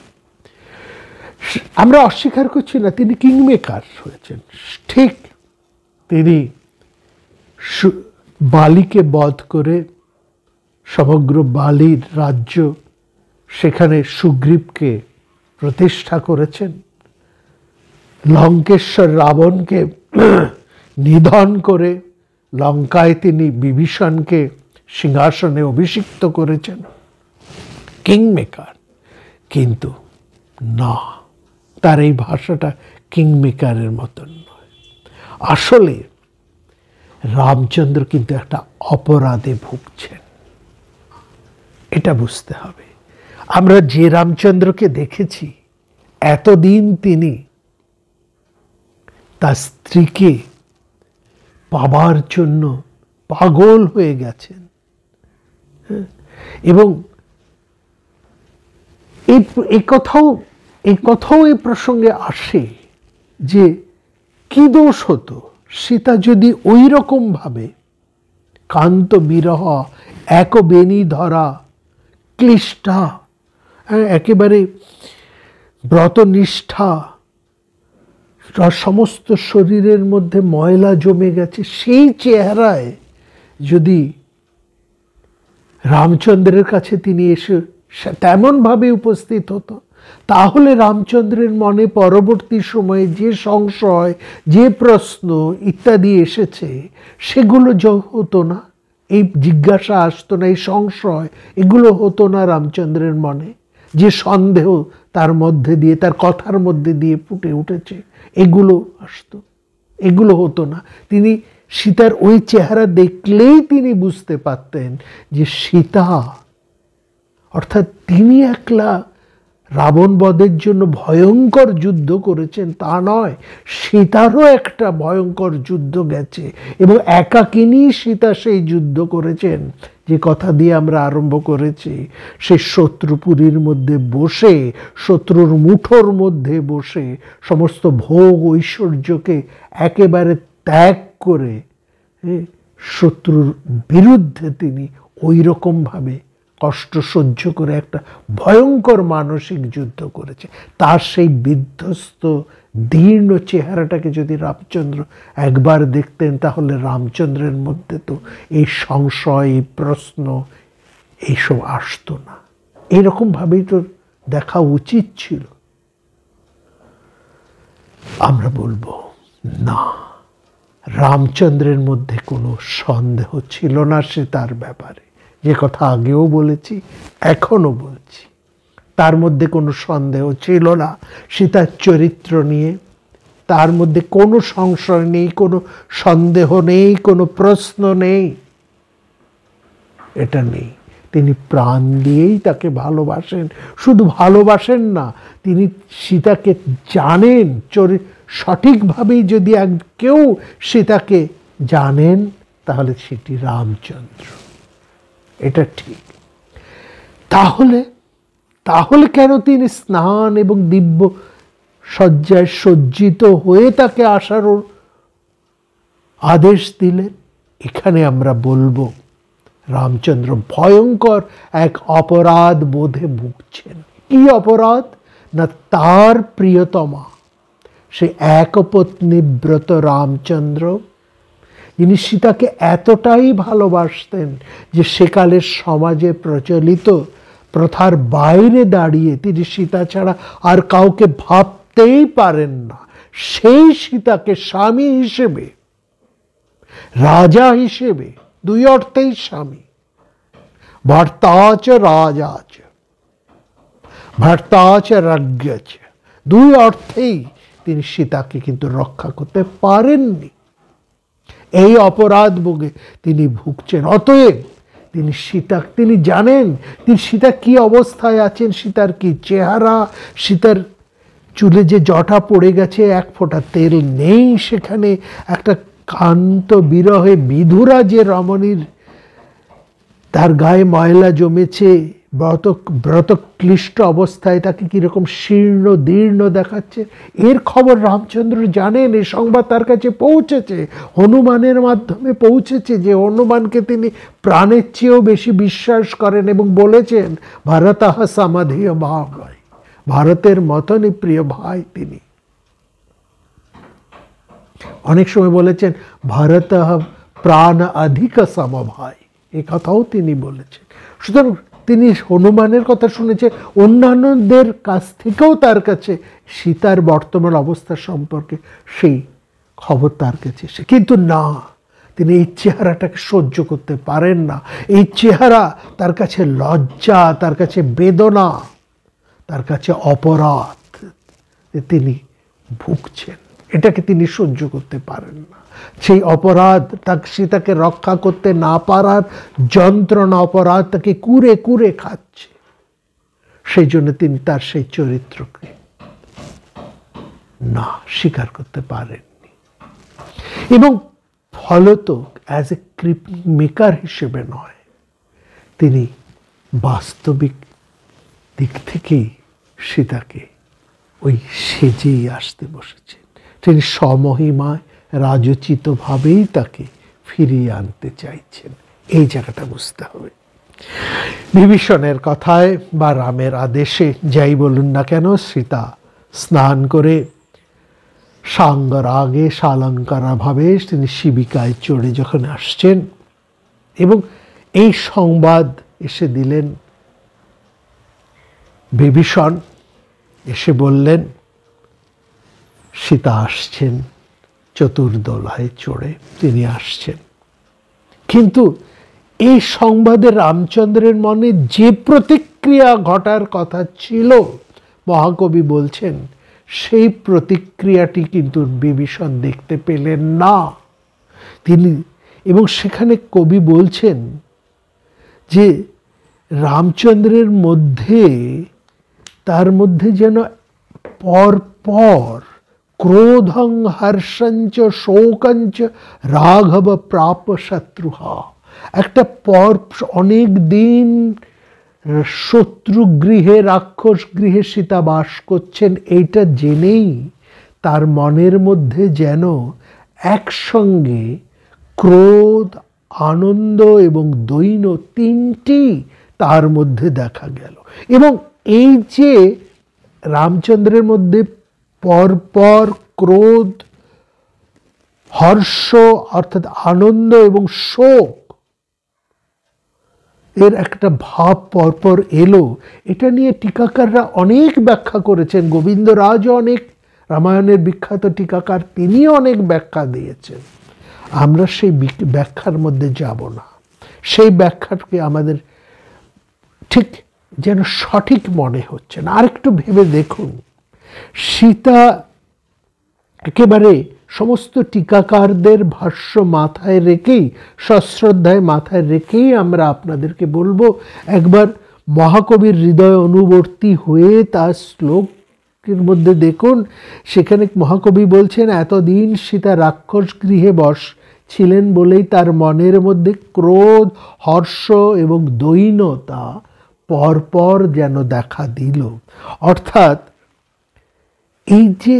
আমরা অস্বীকার করছি না তিনি কিং মেকার হয়েছেন, ঠিক। তিনি বালিকে বধ করে সমগ্র বালির রাজ্য, সেখানে সুগ্রীবকে প্রতিষ্ঠা করেছেন, লঙ্কেশ্বর রাবণকে নিধন করে লঙ্কায় তিনি বিভীষণকে সিংহাসনে অভিষিক্ত করেছেন, কিং মেকার। কিন্তু না, তার এই ভাষাটা কিং মেকারের মতন নয়। আসলে রামচন্দ্র কিন্তু একটা অপরাধে ভুগছেন, এটা বুঝতে হবে। আমরা যে রামচন্দ্রকে দেখেছি, এতদিন তিনি তার স্ত্রীকে পাবার জন্য পাগল হয়ে গেছেন, এবং এই কথাও এই প্রসঙ্গে আসে যে কি দোষ হতো সীতা যদি ওই রকম ভাবে কান্ত বিরহ, এক বেনি ধরা, ক্লিষ্টা, একেবারে ব্রতনিষ্ঠা, সমস্ত শরীরের মধ্যে ময়লা জমে গেছে, সেই চেহারায় যদি রামচন্দ্রের কাছে তিনি এসে তেমনভাবে উপস্থিত হতো, তাহলে রামচন্দ্রের মনে পরবর্তী সময়ে যে সংশয়, যে প্রশ্ন ইত্যাদি এসেছে, সেগুলো হতো না, এই জিজ্ঞাসা আসতো না, এই সংশয় এগুলো হতো না রামচন্দ্রের মনে। যে সন্দেহ তার মধ্যে দিয়ে, তার কথার মধ্যে দিয়ে ফুটে উঠেছে, এগুলো আসতো, এগুলো হতো না। তিনি সীতার ওই চেহারা দেখলেই তিনি বুঝতে পারতেন যে সীতা, অর্থাৎ তিনি একলা রাবণ বধের জন্য ভয়ঙ্কর যুদ্ধ করেছেন তা নয়, সীতারও একটা ভয়ঙ্কর যুদ্ধ গেছে, এবং একাকিনী সীতা সেই যুদ্ধ করেছেন। যে কথা দিয়ে আমরা আরম্ভ করেছি, সেই শত্রুপুরীর মধ্যে বসে, শত্রুর মুঠোর মধ্যে বসে সমস্ত ভোগ ঐশ্বর্যকে একেবারে ত্যাগ করে শত্রুর বিরুদ্ধে তিনি ওই রকমভাবে কষ্ট সহ্য করে একটা ভয়ঙ্কর মানসিক যুদ্ধ করেছে। তার সেই বিধ্বস্ত দীর্ণ চেহারাটাকে যদি রামচন্দ্র একবার দেখতেন, তাহলে রামচন্দ্রের মধ্যে তো এই সংশয়, এই প্রশ্ন, এইসব আসতো না। এইরকমভাবেই তো দেখা উচিত ছিল। আমরা বলবো না, রামচন্দ্রের মধ্যে কোনো সন্দেহ ছিল না সে তার ব্যাপারে, যে কথা আগেও বলেছি, এখনো বলছি। তার মধ্যে কোনো সন্দেহ ছিল না সীতার চরিত্র নিয়ে, তার মধ্যে কোনো সংশয় নেই, কোনো সন্দেহ নেই, কোনো প্রশ্ন নেই, এটা নেই। তিনি প্রাণ দিয়েই তাকে ভালোবাসেন। শুধু ভালোবাসেন না, তিনি সীতাকে জানেন, সঠিকভাবেই যদি কেউ সীতাকে জানেন, তাহলে সেটি রামচন্দ্র, এটা ঠিক। তাহলে কেন তিনি স্নান এবং দিব্য শয্যায় সজ্জিত হয়ে তাকে আসার আদেশ দিলেন। এখানে আমরা বলবো রামচন্দ্র ভয়ঙ্কর এক অপরাধ বোধে ভুগছেন। কি অপরাধ? না তার প্রিয়তমা সে একপত্নীব্রত রামচন্দ্র, যিনি সীতাকে এতটাই ভালোবাসতেন যে সেকালের সমাজে প্রচলিত প্রথার বাইরে দাঁড়িয়ে তিনি সীতা ছাড়া আর কাউকে ভাবতেই পারেন না, সেই সীতাকে স্বামী হিসেবে, রাজা হিসেবে, দুই অর্থেই স্বামী, ভর্তাচ রাজাচ, ভর্তাচ রাজ্ঞাচ, দুই অর্থেই তিনি সীতাকে কিন্তু রক্ষা করতে পারেননি। এই অপরাধ ভোগে তিনি ভুগছেন। অতএব তিনি জানেন তিনি সীতা কি অবস্থায় আছেন, সীতার কি চেহারা, সীতার চুলে যে জটা পড়ে গেছে, এক ফোঁটা তেল নেই সেখানে, একটা কান্ত বিরহে বিধুরা যে রমণীর তার গায়ে ময়লা জমেছে, ব্রতক্লিষ্ট অবস্থায় তাকে কিরকম শীর্ণ দীর্ণ দেখাচ্ছে, এর খবর রামচন্দ্র জানেন। এই সংবাদ তার কাছে পৌঁছেছে, হনুমানের মাধ্যমে পৌঁছেছে, যে হনুমানকে তিনি প্রাণের চেয়েও বেশি বিশ্বাস করেন এবং বলেছেন ভারতঃ সমাধিয় ভাই, ভারতের মতনই প্রিয় ভাই তিনি। অনেক সময় বলেছেন ভারতঃ প্রাণ অধিক সমভাই, এ কথাও তিনি বলেছেন। সুতরাং তিনি হনুমানের কথা শুনেছে, অন্যান্যদের কাছ থেকেও তার কাছে সীতার বর্তমান অবস্থা সম্পর্কে সেই খবর তার কাছে এসে, কিন্তু না, তিনি এই চেহারাটাকে সহ্য করতে পারেন না। এই চেহারা তার কাছে লজ্জা, তার কাছে বেদনা, তার কাছে অপরাধ, তিনি ভুগছেন, এটাকে তিনি সহ্য করতে পারেন না। সেই অপরাধ, তাকে সীতাকে রক্ষা করতে না পারার যন্ত্রণা, অপরাধ তাকে কুরে কুরে খাচ্ছে। সেই জন্য তিনি তার সেই চরিত্রকে না স্বীকার করতে পারেননি। এবং ফলত অ্যাজ এ ক্রিপ মেকার হিসেবে নয়, তিনি বাস্তবিক দিক থেকেই সীতাকে ওই সেজেই আসতে বসেছেন। তিনি সমহিমায় রাজোচিতভাবেই তাকে ফিরিয়ে আনতে চাইছেন। এই জায়গাটা বুঝতে হবে। বিভীষণের কথায় বা রামের আদেশে যাই বলুন না কেন, সীতা স্নান করে সাঙ্গরাগে সালঙ্কারাভাবে তিনি শিবিকায় চড়ে যখন আসছেন এবং এই সংবাদ এসে দিলেন বিভীষণ, এসে বললেন সীতা আসছেন, চতুর্দোলায় চড়ে তিনি আসছেন। কিন্তু এই সংবাদে রামচন্দ্রের মনে যে প্রতিক্রিয়া ঘটার কথা ছিল, মহাকবি বলছেন সেই প্রতিক্রিয়াটি কিন্তু বিভীষণ দেখতে পেলেন না। তিনি এবং সেখানে কবি বলছেন যে রামচন্দ্রের মধ্যে, তার মধ্যে যেন পরপর ক্রোধং হর্ষঞ্চ শোকঞ্চ রাঘব প্রাপ শত্রুহা, একটা পর অনেক দিন শত্রু গৃহে, রাক্ষস গৃহে সীতা বাস করছেন, এইটা জেনেই তার মনের মধ্যে যেন একসঙ্গে ক্রোধ, আনন্দ এবং দৈন্য তিনটি তার মধ্যে দেখা গেল। এবং এই যে রামচন্দ্রের মধ্যে পরপর ক্রোধ, হর্ষ অর্থাৎ আনন্দ এবং শোক এর একটা ভাব পরপর এলো, এটা নিয়ে টিকাকাররা অনেক ব্যাখ্যা করেছেন। গোবিন্দরাজও অনেক, রামায়ণের বিখ্যাত টিকাকার, তিনিও অনেক ব্যাখ্যা দিয়েছেন। আমরা সেই ব্যাখ্যার মধ্যে যাব না। সেই ব্যাখ্যাকে আমাদের ঠিক যেন সঠিক মনে হচ্ছে না। আরেকটু ভেবে দেখুন, সীতা একেবারে সমস্ত টিকাকারদের ভাষ্য মাথায় রেখেই, সশ্রদ্ধায় মাথায় রেখেই আমরা আপনাদেরকে বলবো, একবার মহাকবির হৃদয় অনুবর্তী হয়ে তার শ্লোকের মধ্যে দেখুন, সেখানে মহাকবি বলছেন এতদিন সীতা রাক্ষস গৃহে বস ছিলেন বলেই তার মনের মধ্যে ক্রোধ, হর্ষ এবং দৈন্যতা পরপর যেন দেখা দিল। অর্থাৎ এই যে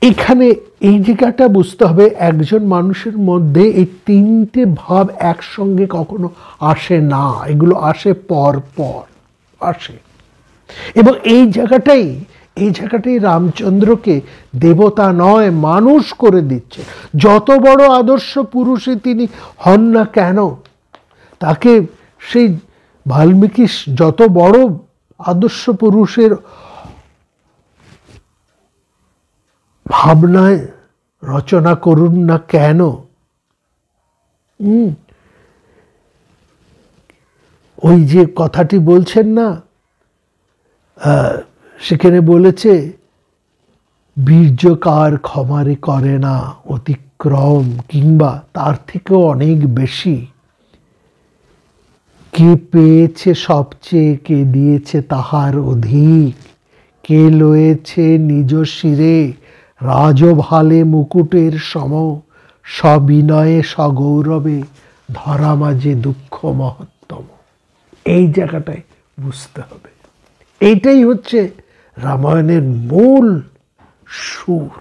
এখানে এই জায়গাটা বুঝতে হবে, একজন মানুষের মধ্যে এই তিনটে ভাব একসঙ্গে কখনো আসে না, এগুলো আসে পর পর আসে। এবং এই জায়গাটাই রামচন্দ্রকে দেবতা নয় মানুষ করে দিচ্ছে। যত বড় আদর্শ পুরুষই তিনি হন না কেন, তাকে সেই বাল্মীকি যত বড় আদর্শ পুরুষের ভাবনায় রচনা করুন না কেন, ওই যে কথাটি বলছেন না, সেখানে বলেছে বীর্যকার ক্ষমারে করে না অতিক্রম, কিংবা তার থেকেও অনেক বেশি, কে পেয়েছে সবচেয়ে, কে দিয়েছে তাহার অধিক, কে লয়েছে নিজ শিরে রাজভালে মুকুটের সম, সবিনয়ে সগৌরবে ধরা মাঝে দুঃখ মহত্তম। এই জায়গাটায় বুঝতে হবে, এইটাই হচ্ছে রামায়ণের মূল সুর,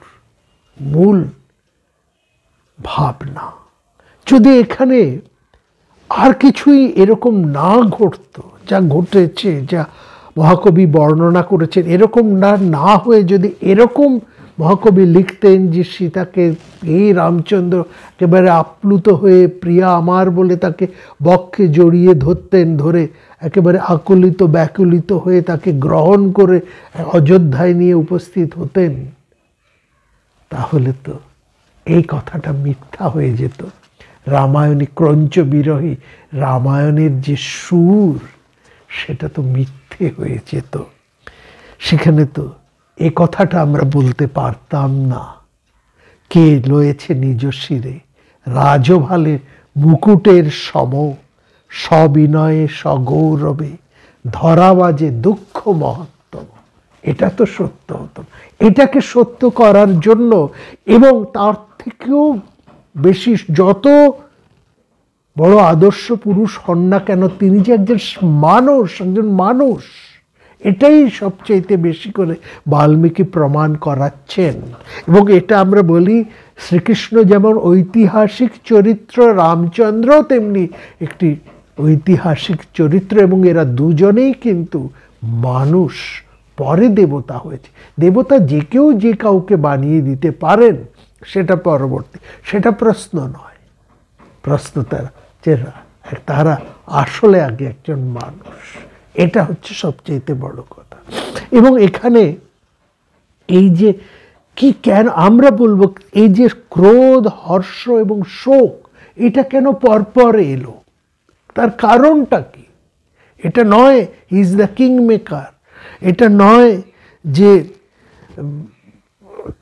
মূল ভাবনা। যদি এখানে আর কিছুই এরকম না ঘটতো, যা ঘটেছে, যা মহাকবি বর্ণনা করেছেন, এরকম না হয়ে যদি এরকম মহাকবি লিখতেন যে সীতাকে এই রামচন্দ্র একেবারে আপ্লুত হয়ে প্রিয়া আমার বলে তাকে বক্ষে জড়িয়ে ধরতেন, ধরে একেবারে আকুলিত ব্যাকুলিত হয়ে তাকে গ্রহণ করে অযোধ্যায় নিয়ে উপস্থিত হতেন, তাহলে তো এই কথাটা মিথ্যা হয়ে যেত। রামায়ণী ক্রঞ্চ বিরহী রামায়ণের যে সুর, সেটা তো মিথ্যে হয়ে যেত। সেখানে তো এ কথাটা আমরা বলতে পারতাম না, কে লয়েছে নিজ শিরে রাজভালে মুকুটের সম, সবিনয়ে সগৌরবে ধরা বাজে দুঃখ মহত্তম। এটা তো সত্য হতো। এটাকে সত্য করার জন্য, এবং তার থেকেও বেশি যত বড় আদর্শ পুরুষ হন না কেন, তিনি যে একজন মানুষ, এটাই সবচেয়ে বেশি করে বাল্মীকি প্রমাণ করাচ্ছেন। এবং এটা আমরা বলি, শ্রীকৃষ্ণ যেমন ঐতিহাসিক চরিত্র, রামচন্দ্র তেমনি একটি ঐতিহাসিক চরিত্র, এবং এরা দুজনেই কিন্তু মানুষ, পরে দেবতা হয়েছে। দেবতা যে কেউ যে কাউকে বানিয়ে দিতে পারেন, সেটা পরবর্তী, সেটা প্রশ্ন নয়। প্রশ্ন তারা আসলে আগে একজন মানুষ, এটা হচ্ছে সবচেয়ে বড় কথা। এবং এখানে এই যে কি কেন আমরা বলবো, এই যে ক্রোধ, হর্ষ এবং শোক, এটা কেন পরপর এলো, তার কারণটা কি? এটা নয় he is the king maker, এটা নয় যে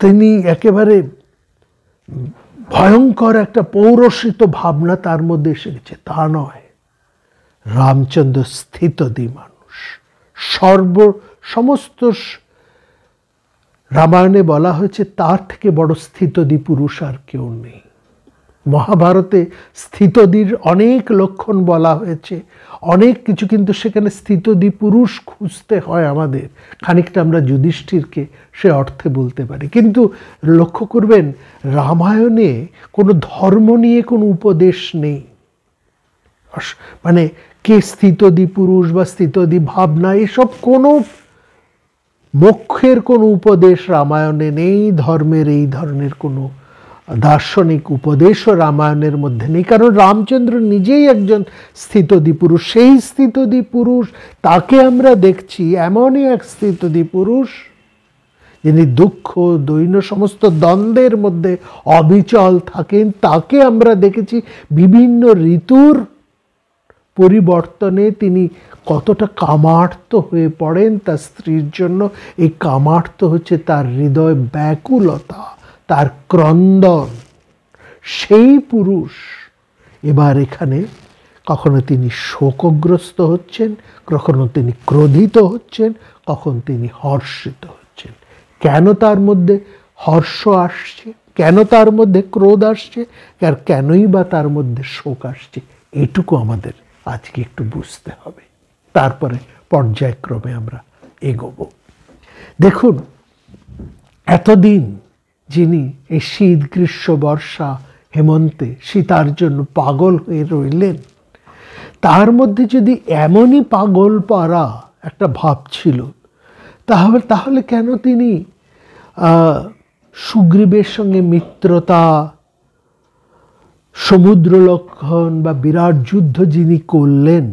তিনি একেবারে ভয়ঙ্কর একটা পৌরসিত ভাবনা তার মধ্যে এসে গেছে, তা নয়। রামচন্দ্র স্থিতধী মানুষ, সমস্ত রামায়ণে বলা হয়েছে তার থেকে বড় স্থিতধী পুরুষ আর কেউ নেই। মহাভারতে স্থিতধীর অনেক লক্ষণ বলা হয়েছে, অনেক কিছু, কিন্তু সেখানে স্থিতধী পুরুষ খুঁজতে হয় আমাদের। খানিকটা আমরা যুধিষ্ঠিরকে সে অর্থে বলতে পারি। কিন্তু লক্ষ্য করবেন, রামায়ণে কোনো ধর্ম নিয়ে কোনো উপদেশ নেই। মানে কে স্থিতধী পুরুষ বা স্থিতধী ভাবনা, এসব কোনো মোক্ষের কোনো উপদেশ রামায়ণে নেই। ধর্মের এই ধরনের কোনো দার্শনিক উপদেশও রামায়ণের মধ্যে নেই, কারণ রামচন্দ্র নিজেই একজন স্থিতধী পুরুষ। সেই স্থিতধী পুরুষ, তাকে আমরা দেখছি এমনই এক স্থিতধী পুরুষ যিনি দুঃখ দৈন্য সমস্ত দ্বন্দ্বের মধ্যে অবিচল থাকেন। তাকে আমরা দেখেছি বিভিন্ন ঋতুর পরিবর্তনে তিনি কতটা কামার্ত হয়ে পড়েন তার স্ত্রীর জন্য। এই কামার্ত হচ্ছে তার হৃদয় ব্যাকুলতা, তার ক্রন্দন। সেই পুরুষ এবার এখানে কখনো তিনি শোকগ্রস্ত হচ্ছেন, কখনো তিনি ক্রোধিত হচ্ছেন, কখন তিনি হর্ষিত হচ্ছেন। কেন তার মধ্যে হর্ষ আসছে, কেন তার মধ্যে ক্রোধ আসছে, আর কেনই বা তার মধ্যে শোক আসছে, এটুকু আমাদের আজকে একটু বুঝতে হবে। তারপরে পর্যায়ক্রমে আমরা এগোবো। দেখুন, এতদিন যিনি এই শীত, গ্রীষ্ম, বর্ষা, হেমন্তে সীতার জন্য পাগল হয়ে রইলেন, তার মধ্যে যদি এমনই পাগল পারা একটা ভাব ছিল, তাহলে কেন তিনি সুগ্রীবের সঙ্গে মিত্রতা, সমুদ্র লঙ্ঘন বা বিরাট যুদ্ধ যিনি করলেন,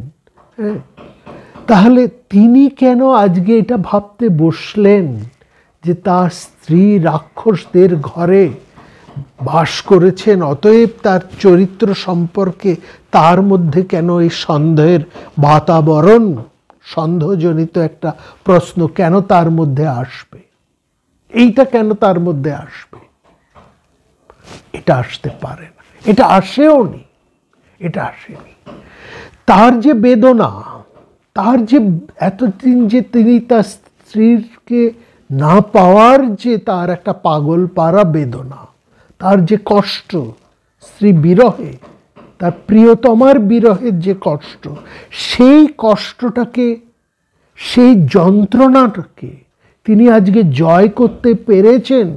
হ্যাঁ, তাহলে তিনি কেন আজকে এটা ভাবতে বসলেন যে তার স্ত্রী রাক্ষসদের ঘরে বাস করেছেন, অতএব তার চরিত্র সম্পর্কে তার মধ্যে কেন এই সন্দেহের বাতাবরণ, সন্দেহজনিত একটা প্রশ্ন কেন তার মধ্যে আসবে? এইটা কেন তার মধ্যে আসবে? এটা আসতে পারে না, এটা আসেও নি, এটা আসেনি। তার যে বেদনা, তার যে এতদিন যে তিনি তার স্ত্রীকে না পাওয়ার যে তার একটা পাগল পারা বেদনা, তার যে কষ্ট স্ত্রী বিরহে, তার প্রিয়তমার বিরহের যে কষ্ট, সেই কষ্টটাকে, সেই যন্ত্রণাটাকে তিনি আজকে জয় করতে পেরেছেন।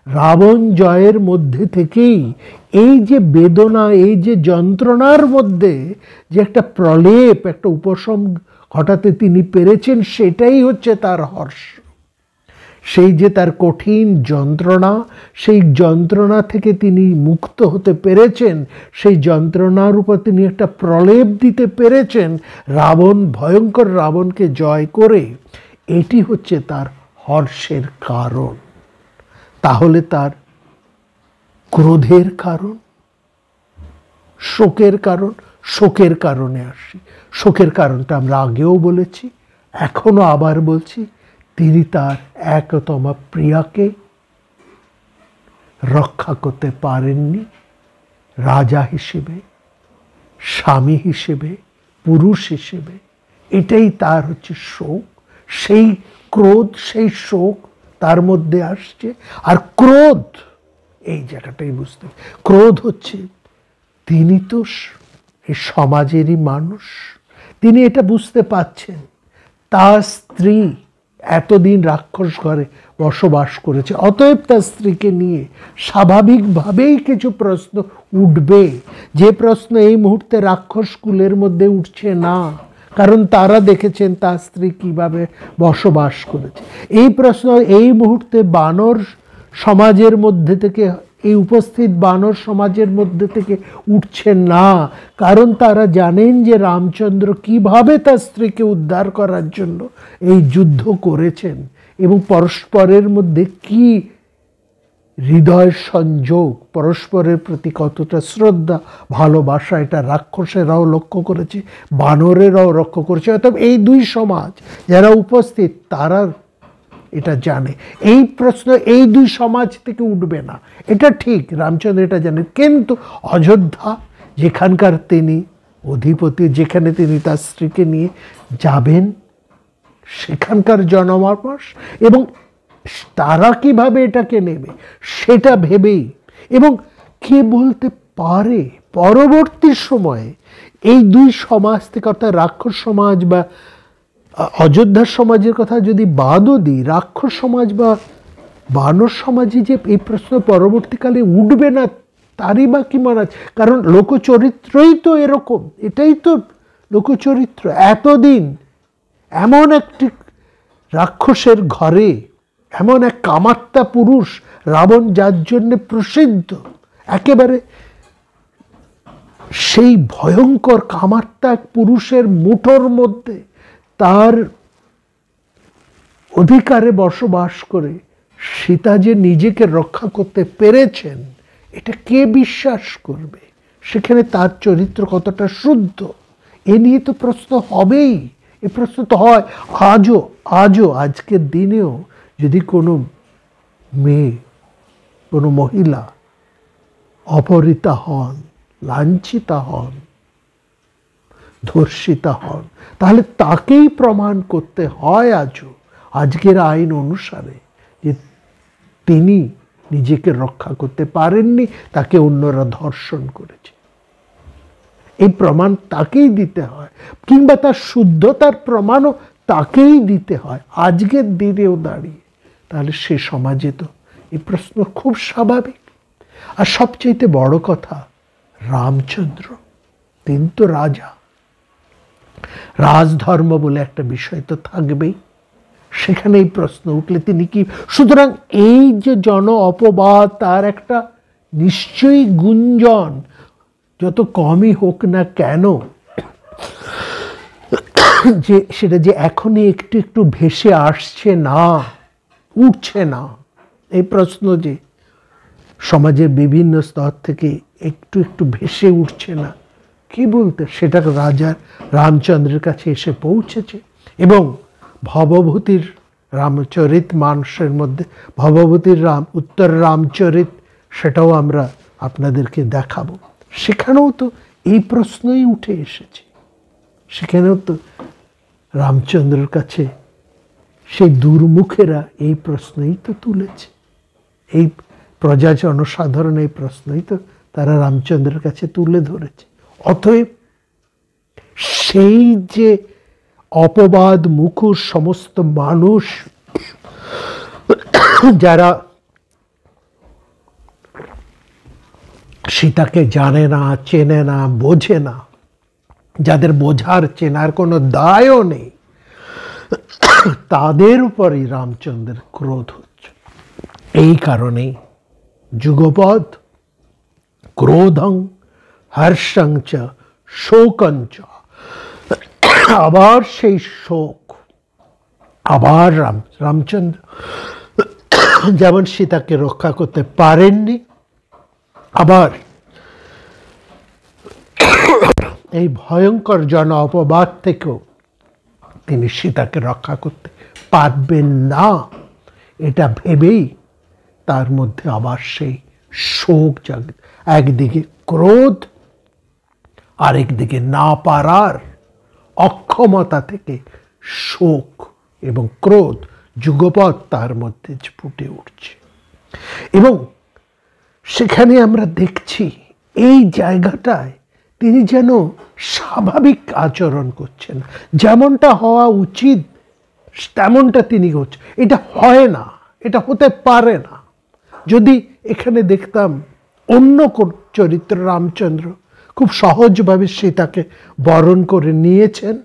রাবণ জয়ের মধ্যে থেকেই এই যে বেদনা, এই যে যন্ত্রণার মধ্যে যে একটা প্রলেপ, একটা উপশম ঘটাতে তিনি পেরেছেন, সেটাই হচ্ছে তার হর্ষ। সেই যে তার কঠিন যন্ত্রণা, সেই যন্ত্রণা থেকে তিনি মুক্ত হতে পেরেছেন, সেই যন্ত্রণার উপর তিনি একটা প্রলেপ দিতে পেরেছেন রাবণ, ভয়ঙ্কর রাবণকে জয় করে। এটি হচ্ছে তার হর্ষের কারণ। তাহলে তার ক্রোধের কারণ, শোকের কারণ, শোকের কারণে আসি। শোকের কারণটা আমরা আগেও বলেছি, এখনো আবার বলছি, তিনি তার একতমা প্রিয়াকে রক্ষা করতে পারেননি। রাজা হিসেবে, স্বামী হিসেবে, পুরুষ হিসেবে, এটাই তার হচ্ছে শোক। সেই ক্রোধ, সেই শোক তার মধ্যে আসছে। আর ক্রোধ, এই জায়গাটাই বুঝতে, ক্রোধ হচ্ছে, তিনি তো এই সমাজেরই মানুষ, তিনি এটা বুঝতে পাচ্ছেন তার স্ত্রী এতদিন রাক্ষস ঘরে বসবাস করেছে, অতএব তার স্ত্রীকে নিয়ে স্বাভাবিকভাবেই কিছু প্রশ্ন উঠবে, যে প্রশ্ন এই মুহূর্তে রাক্ষস কুলের মধ্যে উঠছে না, কারণ তারা দেখেছেন তার স্ত্রী কিভাবে বসবাস করেছে। এই প্রশ্ন এই মুহূর্তে বানর সমাজের মধ্যে থেকে, এই উপস্থিত বানর সমাজের মধ্যে থেকে উঠছে না, কারণ তারা জানেন যে রামচন্দ্র কিভাবে তার স্ত্রীকে উদ্ধার করার জন্য এই যুদ্ধ করেছেন, এবং পরস্পরের মধ্যে কি হৃদয় সংযোগ, পরস্পরের প্রতি কতটা শ্রদ্ধা, ভালোবাসা, এটা রাক্ষসেরাও লক্ষ্য করেছে, বানরেরাও লক্ষ্য করেছে। অর্থাৎ এই দুই সমাজ যারা উপস্থিত তারা এটা জানে। এই প্রশ্ন এই দুই সমাজ থেকে উঠবে না, এটা ঠিক, রামচন্দ্র এটা জানেন। কিন্তু অযোধ্যা, যেখানকার তিনি অধিপতি, যেখানে তিনি তার স্ত্রীকে নিয়ে যাবেন, সেখানকার জনমানস এবং তারা কিভাবে এটাকে নেবে সেটা ভেবেই, এবং কে বলতে পারে পরবর্তী সময়ে এই দুই সমাজ থেকে, অর্থাৎ রাক্ষস সমাজ বা অযোধ্যার সমাজের কথা যদি বাদও দিই, রাক্ষস সমাজ বা বানর সমাজে যে এই প্রশ্ন পরবর্তীকালে উঠবে না, তারই বা কি মানে আছে? কারণ লোকচরিত্রই তো এরকম, এটাই তো লোকচরিত্র। এতদিন এমন একটি রাক্ষসের ঘরে এমন এক কামাত্তা পুরুষ রাবণ, যার জন্যে প্রসিদ্ধ, একেবারে সেই ভয়ঙ্কর কামাত্তা এক পুরুষের মুঠোর মধ্যে তার অধিকারে বসবাস করে সীতা যে নিজেকে রক্ষা করতে পেরেছেন, এটা কে বিশ্বাস করবে? সেখানে তার চরিত্র কতটা শুদ্ধ, এ নিয়ে তো প্রশ্ন হবেই। এ প্রশ্ন তো হয় আজও আজকের দিনেও। যদি কোনো মেয়ে, কোনো মহিলা অপহৃতা হন, লাঞ্ছিতা হন, ধর্ষিতা হন, তাহলে তাকেই প্রমাণ করতে হয় আজকের আইন অনুসারে যে তিনি নিজেকে রক্ষা করতে পারেননি, তাকে অন্যরা ধর্ষণ করেছে। এই প্রমাণ তাকেই দিতে হয়, কিংবা তার শুদ্ধতার প্রমাণও তাকেই দিতে হয় আজকের দিনেও দাঁড়িয়ে। তাহলে সে সমাজে তো এই প্রশ্ন খুব স্বাভাবিক। আর সবচাইতে বড় কথা, রামচন্দ্র তিনি তো রাজা, রাজধর্ম বলে একটা বিষয় তো থাকবেই। সেখানে এই প্রশ্ন উঠলে তিনি কি, সুতরাং এই যে জন অপবাদ, তার একটা নিশ্চয়ই গুঞ্জন যত কমই হোক না কেন, যে সেটা যে এখনই একটু একটু ভেসে আসছে না, উঠছে না, এই প্রশ্ন যে সমাজের বিভিন্ন স্তর থেকে একটু একটু ভেসে উঠছে না, কি বলতে, সেটা রাজা রামচন্দ্রের কাছে এসে পৌঁছেছে। এবং ভবভূতির রামচরিত মানুষের মধ্যে ভবভূতির উত্তর রামচরিত, সেটাও আমরা আপনাদেরকে দেখাবো। সেখানেও তো এই প্রশ্নই উঠে এসেছে। সেখানেও তো রামচন্দ্রের কাছে সেই দুর্মুখেরা এই প্রশ্নই তো তুলেছে, এই প্রজা জনসাধারণ এই প্রশ্নই তো তারা রামচন্দ্রের কাছে তুলে ধরেছে। অতএব সেই যে অপবাদ মুখর সমস্ত মানুষ, যারা সীতাকে জানে না, চেনে না, বোঝে না, যাদের বোঝার চেনার কোনো দায়ও নেই, তাদের উপরই রামচন্দ্রের ক্রোধ হচ্ছে। এই কারণেই যুগপদ ক্রোধং হর্ষং চ শোকং চ, আবার সেই শোক, আবার রামচন্দ্র যেমন সীতাকে রক্ষা করতে পারেননি, আবার এই ভয়ঙ্কর জন অপবাদ থেকেও তিনি সীতাকে রক্ষা করতে পারবেন না, এটা ভেবেই তার মধ্যে আবার সেই শোক জাগে। একদিকে ক্রোধ, আরেকদিকে না পারার অক্ষমতা থেকে শোক এবং ক্রোধ যুগপৎ তার মধ্যে ফুটে উঠছে। এবং সেখানে আমরা দেখছি এই জায়গাটায় তিনি যেন স্বাভাবিক আচরণ করছেন, যেমনটা হওয়া উচিত তেমনটা তিনি করছেন। এটা হয় না, এটা হতে পারে না। যদি এখানে দেখতাম অন্য কোন চরিত্র, রামচন্দ্র খুব সহজভাবে সীতাকে বরণ করে নিয়েছেন,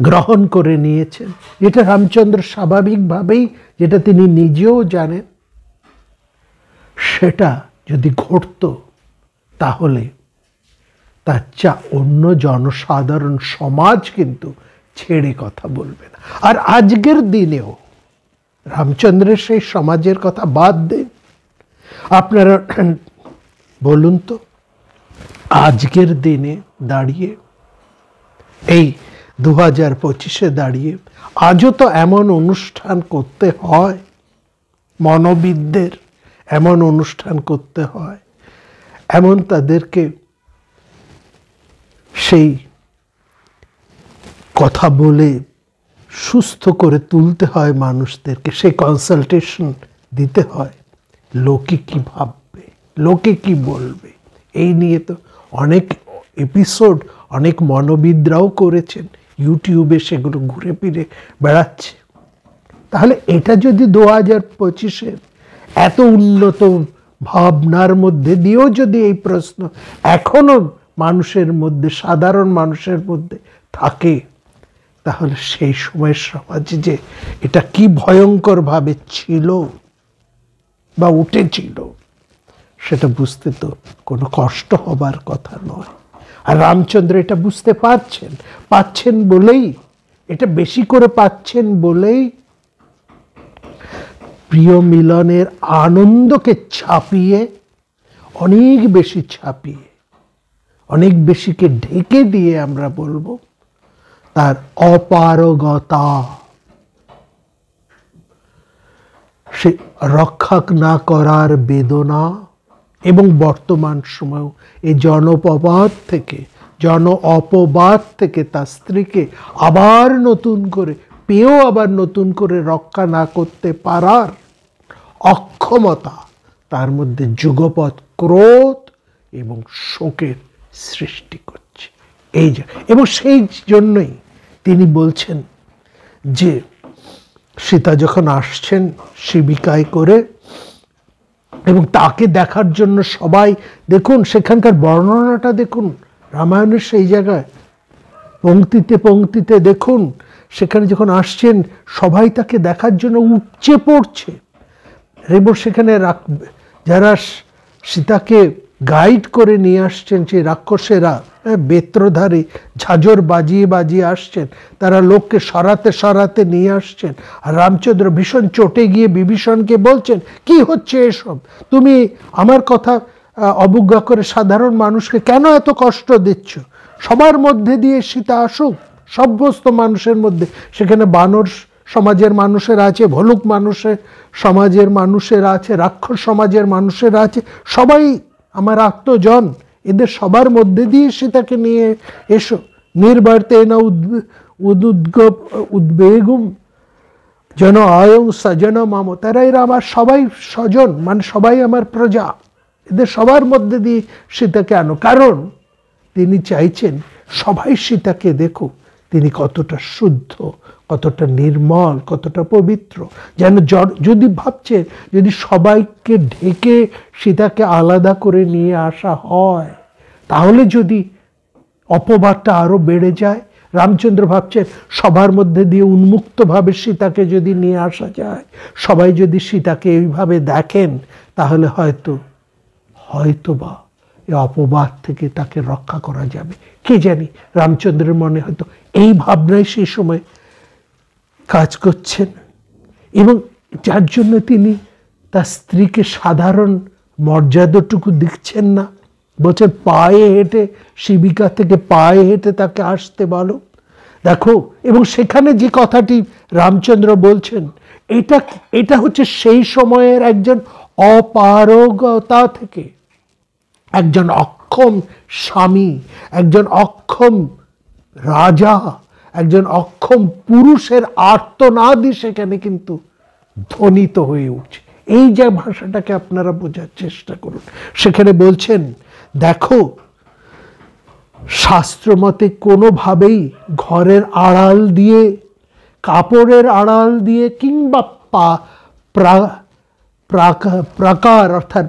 গ্রহণ করে নিয়েছেন, যেটা রামচন্দ্র স্বাভাবিকভাবেই, যেটা তিনি নিজেও জানেন, সেটা যদি ঘটত, তাহলে তার চা অন্য জনসাধারণ সমাজ কিন্তু ছেড়ে কথা বলবে না। আর আজকের দিনেও রামচন্দ্রের সেই সমাজের কথা বাদ দেন, আপনারা বলুন তো, আজকের দিনে দাঁড়িয়ে, এই 2025-এ দাঁড়িয়ে, আজও তো এমন অনুষ্ঠান করতে হয়, মনোবিদদের এমন অনুষ্ঠান করতে হয়, এমন তাদেরকে সেই কথা বলে সুস্থ করে তুলতে হয় মানুষদেরকে, সেই কনসালটেশন দিতে হয়। লোকে কি ভাববে, লোকে কি বলবে, এই নিয়ে তো অনেক এপিসোড অনেক মনোবিদরাও করেছেন, ইউটিউবে সেগুলো ঘুরে ফিরে বেড়াচ্ছে। তাহলে এটা যদি 2025-এর এত উন্নত ভাবনার মধ্যে দিয়েও যদি এই প্রশ্ন এখনো মানুষের মধ্যে, সাধারণ মানুষের মধ্যে থাকে, তাহলে সেই সময়ের সমাজে যে এটা কি ভয়ঙ্করভাবে ছিল বা উঠেছিল, সেটা বুঝতে তো কোনো কষ্ট হবার কথা নয়। আর রামচন্দ্র এটা বুঝতে পাচ্ছেন বলেই, এটা বেশি করে পাচ্ছেন বলেই প্রিয় মিলনের আনন্দকে ছাপিয়ে, অনেক বেশি ছাপিয়ে, অনেক বেশিকে ঢেকে দিয়ে আমরা বলবো তার অপারগতা, সে রক্ষা না করার বেদনা, এবং বর্তমান সময়েও এই জন অপবাদ থেকে তার স্ত্রীকে আবার নতুন করে পেয়েও আবার নতুন করে রক্ষা না করতে পারার অক্ষমতা তার মধ্যে যুগপৎ ক্রোধ এবং শোকের সৃষ্টি করছে। এবং সেই জন্যই তিনি বলছেন যে সীতা যখন আসছেন শিবিকায় করে, এবং তাকে দেখার জন্য সবাই, দেখুন সেখানকার বর্ণনাটা দেখুন রামায়ণের সেই জায়গায় পংক্তিতে পংক্তিতে দেখুন, সেখানে যখন আসছেন সবাই তাকে দেখার জন্য উপচে পড়ছে। এবং সেখানে যারা সীতাকে গাইড করে নিয়ে আসছেন সেই রাক্ষসেরা, বেত্রধারী ঝাঁঝর বাজিয়ে বাজিয়ে আসছেন, তারা লোককে সরাতে সরাতে নিয়ে আসছেন। আর রামচন্দ্র ভীষণ চটে গিয়ে বিভীষণকে বলছেন, কি হচ্ছে এসব, তুমি আমার কথা অবজ্ঞা করে সাধারণ মানুষকে কেন এত কষ্ট দিচ্ছ? সবার মধ্যে দিয়ে সীতা আসুক, সমস্ত মানুষের মধ্যে। সেখানে বানর সমাজের মানুষেরা আছে, ভলুক মানুষের সমাজের মানুষেরা আছে, রাক্ষস সমাজের মানুষেরা আছে, সবাই আমার আত্মজন, এদের সবার মধ্যে দিয়ে সীতাকে নিয়ে এসো। নির্বার্তে না উদ্বেগুম যেন আয়ং সজন মাম, তারা এরা আমার সবাই স্বজন, মানে সবাই আমার প্রজা, এদের সবার মধ্যে দিয়ে সীতাকে আনো। কারণ তিনি চাইছেন সবাই সীতাকে দেখুক, তিনি কতটা শুদ্ধ, কতটা নির্মল, কতটা পবিত্র। যেন যদি ভাবছে যদি সবাইকে ঢেকে সীতাকে আলাদা করে নিয়ে আসা হয়, তাহলে যদি অপবাদটা আরো বেড়ে যায়। রামচন্দ্র ভাবছেন সবার মধ্যে দিয়ে উন্মুক্তভাবে সীতাকে যদি নিয়ে আসা যায়, সবাই যদি সীতাকে এইভাবে দেখেন, তাহলে হয়তোবা এই অপবাদ থেকে তাকে রক্ষা করা যাবে। কে জানি, রামচন্দ্রের মনে হয়তো এই ভাবনাই সেই সময় কাজ করছেন, এবং যার জন্য তিনি তার স্ত্রীকে সাধারণ মর্যাদাটুকু দিচ্ছেন না, বলছেন পায়ে হেঁটে, শিবিকা থেকে পায়ে হেঁটে তাকে আসতে বলো। দেখো, এবং সেখানে যে কথাটি রামচন্দ্র বলছেন, এটা হচ্ছে সেই সময়ের একজন অপারগতা থেকে, একজন অক্ষম স্বামী, একজন অক্ষম রাজা, একজন অক্ষম পুরুষের আর্তনাদই সেখানে কিন্তু ধ্বনিত হয়ে উঠছে। এই যে ভাষাটাকে আপনারা বোঝার চেষ্টা করুন। সেখানে বলছেন, দেখো শাস্ত্রমতে কোনোভাবেই ঘরের আড়াল দিয়ে, কাপড়ের আড়াল দিয়ে, কিংবা প্রাকার অর্থাৎ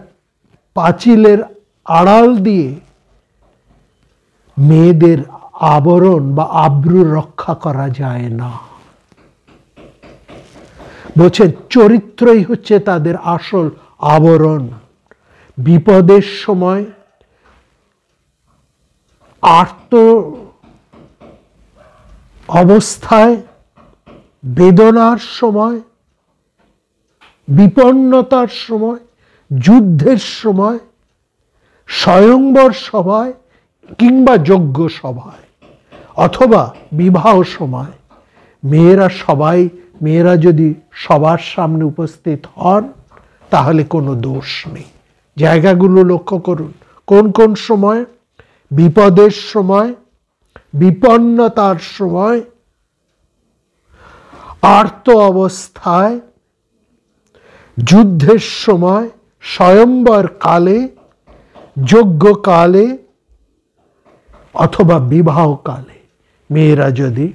পাঁচিলের আড়াল দিয়ে মেয়েদের আবরণ বা আব্রু রক্ষা করা যায় না। বলছেন চরিত্রই হচ্ছে তাদের আসল আবরণ। বিপদের সময়, আর্ত অবস্থায়, বেদনার সময়, বিপন্নতার সময়, যুদ্ধের সময়, স্বয়ংবর সভায় কিংবা যজ্ঞ সভায়, অথবা বিবাহ সময়, মেয়েরা যদি সবার সামনে উপস্থিত হন, তাহলে কোনো দোষ নেই। জায়গাগুলো লক্ষ্য করুন, কোন কোন সময়? বিপদের সময়, বিপন্নতার সময়, আর্ত অবস্থায়, যুদ্ধের সময়, স্বয়ম্বর কালে, যজ্ঞ কালে, অথবা বিবাহ কালে মেয়েরা যদি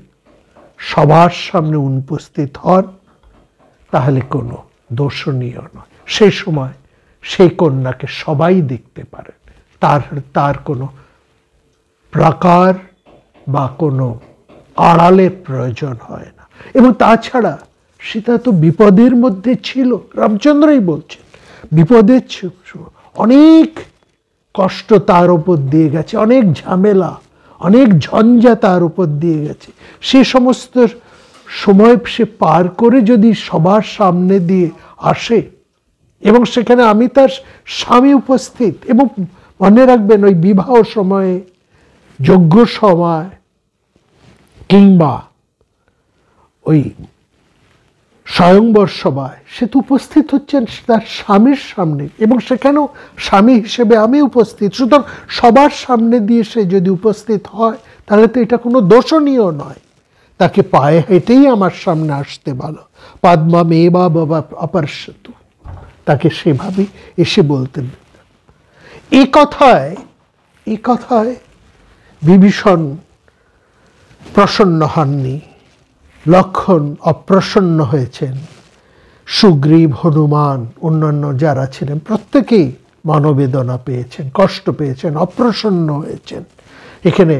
সবার সামনে উপস্থিত হন, তাহলে কোনো দোষণীয় নয়। সেই সময় সেই কন্যাকে সবাই দেখতে পারেন, তার কোনো প্রাকার বা কোনো আড়ালের প্রয়োজন হয় না। এবং তাছাড়া সীতা তো বিপদের মধ্যে ছিল, রামচন্দ্রই বলছেন বিপদের অনেক কষ্ট তার উপর দিয়ে গেছে, অনেক ঝামেলা, অনেক ঝঞ্ঝা তার উপর দিয়ে গেছে। সে সমস্ত সময় সে পার করে যদি সবার সামনে দিয়ে আসে, এবং সেখানে আমি তার স্বামী উপস্থিত, এবং মনে রাখবেন ওই বিবাহ সময়ে, যজ্ঞ সময়, কিংবা ওই স্বয়ংবর সভায় সে তো উপস্থিত হচ্ছেন তার স্বামীর সামনে, এবং সেখানেও স্বামী হিসেবে আমি উপস্থিত। সুতরাং সবার সামনে দিয়ে সে যদি উপস্থিত হয়, তাহলে তো এটা কোনো দোষণীয় নয়। তাকে পায়ে হেঁটেই আমার সামনে আসতে বলো, পাদ্মা মেবা বাবা অপর্ষতু, তাকে সেভাবেই এসে বলতেন। এই কথায় বিভীষণ প্রসন্ন হননি, লক্ষণ অপ্রসন্ন হয়েছেন, সুগ্রীব, হনুমান, অন্যান্য যারা ছিলেন প্রত্যেকেই মনোবেদনা পেয়েছেন, কষ্ট পেয়েছেন, অপ্রসন্ন হয়েছেন। এখানে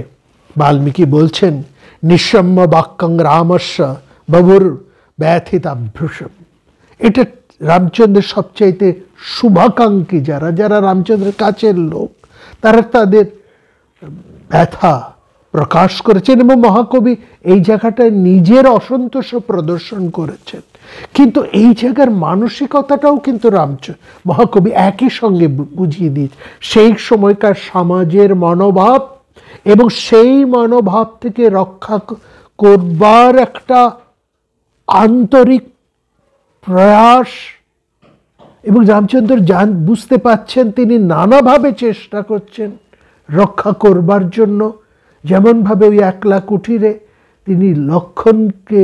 বাল্মীকি বলছেন, নিঃসম্য বাক্যং রামস্য বাবুর ব্যথিতাভ্রুষম। এটা রামচন্দ্রের সবচাইতে শুভাকাঙ্ক্ষী যারা, যারা রামচন্দ্রের কাছের লোক, তারা তাদের ব্যথা প্রকাশ করেছেন এবং মহাকবি এই জায়গাটায় নিজের অসন্তোষ প্রদর্শন করেছেন। কিন্তু এই জায়গার মানসিকতাটাও কিন্তু মহাকবি একই সঙ্গে বুঝিয়ে দিয়েছে, সেই সময়কার সমাজের মনোভাব এবং সেই মনোভাব থেকে রক্ষা করবার একটা আন্তরিক প্রয়াস। এবং রামচন্দ্র বুঝতে পাচ্ছেন তিনি নানাভাবে চেষ্টা করছেন রক্ষা করবার জন্য। যেমনভাবে ওই একলা কুঠিরে তিনি লক্ষণকে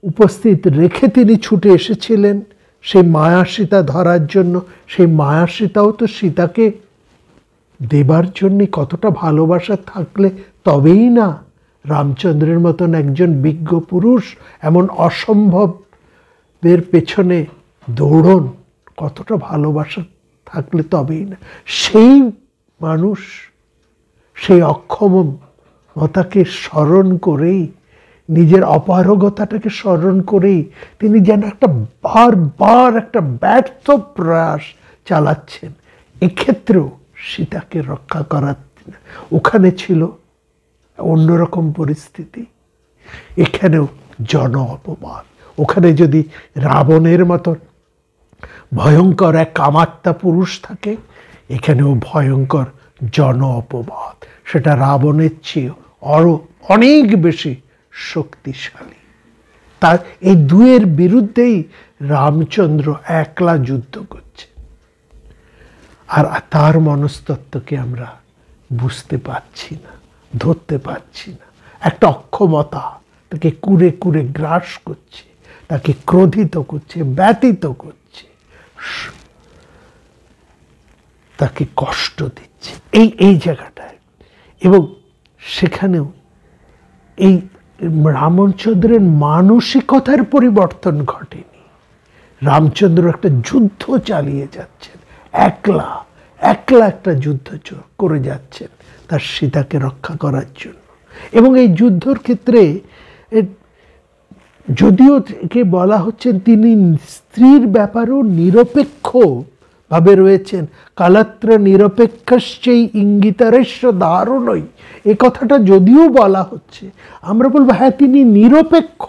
উপস্থিত রেখে তিনি ছুটে এসেছিলেন সেই মায়া সীতা ধরার জন্য, সেই মায়া সীতাও তো সীতাকে দেবার জন্যে কতটা ভালোবাসা থাকলে তবেই না রামচন্দ্রের মতন একজন বিজ্ঞ পুরুষ এমন অসম্ভবের পেছনে দৌড়ন, কতটা ভালোবাসা থাকলে তবেই না। সেই মানুষ সেই অক্ষমতাকে স্মরণ করেই, নিজের অপারগতাটাকে স্মরণ করেই তিনি যেন একটা বারবার একটা ব্যর্থ প্রয়াস চালাচ্ছেন। এক্ষেত্রেও সীতাকে রক্ষা করার, ওখানে ছিল অন্যরকম পরিস্থিতি, এখানেও জন অপবাদ। ওখানে যদি রাবণের মতন ভয়ঙ্কর এক কামাত্মা পুরুষ থাকে, এখানেও ভয়ঙ্কর জন অপবাদ, সেটা রাবণের চেয়ে আরও অনেক বেশি শক্তিশালী। তার এই দুয়ের বিরুদ্ধেই রামচন্দ্র একলা যুদ্ধ করছে। আর তার মনস্তত্ত্বকে আমরা বুঝতে পারছি না, ধরতে পারছি না। একটা অক্ষমতা তাকে কুরে কুরে গ্রাস করছে, তাকে ক্রোধিত করছে, ব্যথিত করছে, তাকে কষ্ট দিচ্ছে এই জায়গাটায়। এবং সেখানেও এই রামচন্দ্রের মানসিকতার পরিবর্তন ঘটেনি। রামচন্দ্র একটা যুদ্ধ চালিয়ে যাচ্ছেন, একলা একলা একটা যুদ্ধ করে যাচ্ছেন তার সীতাকে রক্ষা করার জন্য। এবং এই যুদ্ধর ক্ষেত্রে যদিও কে বলা হচ্ছেন তিনি স্ত্রীর ব্যাপারেও নিরপেক্ষ ভাবে রয়েছেন, কালত্র নিরপেক্ষশ্চৈ ইঙ্গিতারেশ্ব দারুণই, এ কথাটা যদিও বলা হচ্ছে, আমরা বলবো হ্যাঁ তিনি নিরপেক্ষ।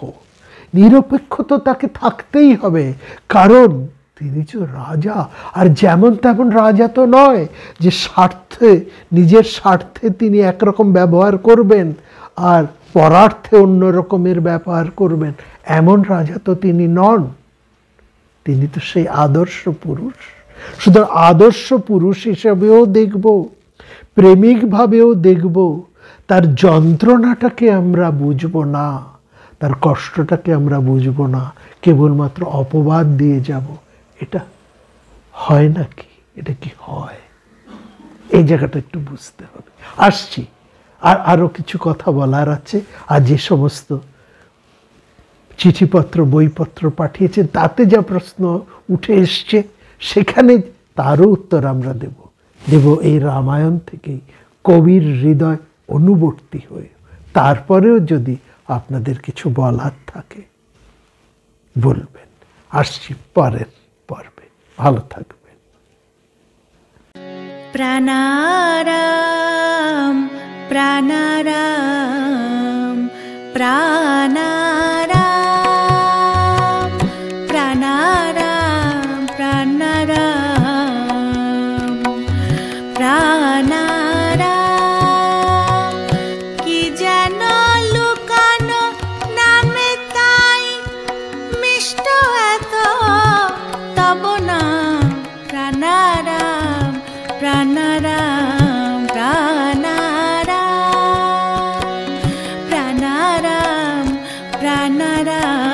নিরপেক্ষ তো তাকে থাকতেই হবে, কারণ তিনি তো রাজা। আর যেমন তেমন রাজা তো নয় যে স্বার্থে, নিজের স্বার্থে তিনি একরকম ব্যবহার করবেন আর পরার্থে অন্য রকমের ব্যবহার করবেন, এমন রাজা তো তিনি নন। তিনি তো সেই আদর্শ পুরুষ। শুধু আদর্শ পুরুষ হিসাবেও দেখব, প্রেমিকভাবেও দেখব, তার যন্ত্রণাটাকে আমরা বুঝব না, তার কষ্টটাকে আমরা বুঝব না, কেবলমাত্র অপবাদ দিয়ে যাব। এটা হয় নাকি? এটা কি হয়? এই জায়গাটা একটু বুঝতে হবে। আসছি, আর আরও কিছু কথা বলার আছে। আর যে সমস্ত চিঠিপত্র বইপত্র পাঠিয়েছেন তাতে যা প্রশ্ন উঠে এসছে, সেখানে তারও উত্তর আমরা দেব এই রামায়ণ থেকেই, কবির হৃদয় অনুবর্তী হয়ে। তারপরেও যদি আপনাদের কিছু বলার থাকে বলবেন। আসছি পরের পর্বে, ভালো থাকবেন। প্রাণারাম প্রাণারাম প্রাণারাম প্রাণারাম প্রাণারাম প্রাণারাম, কি যেন লুকানো নামে তাই মিষ্ট এত তব নাম। প্রাণারাম প্রাণারাম প্রাণারাম প্রাণারাম প্রাণারাম।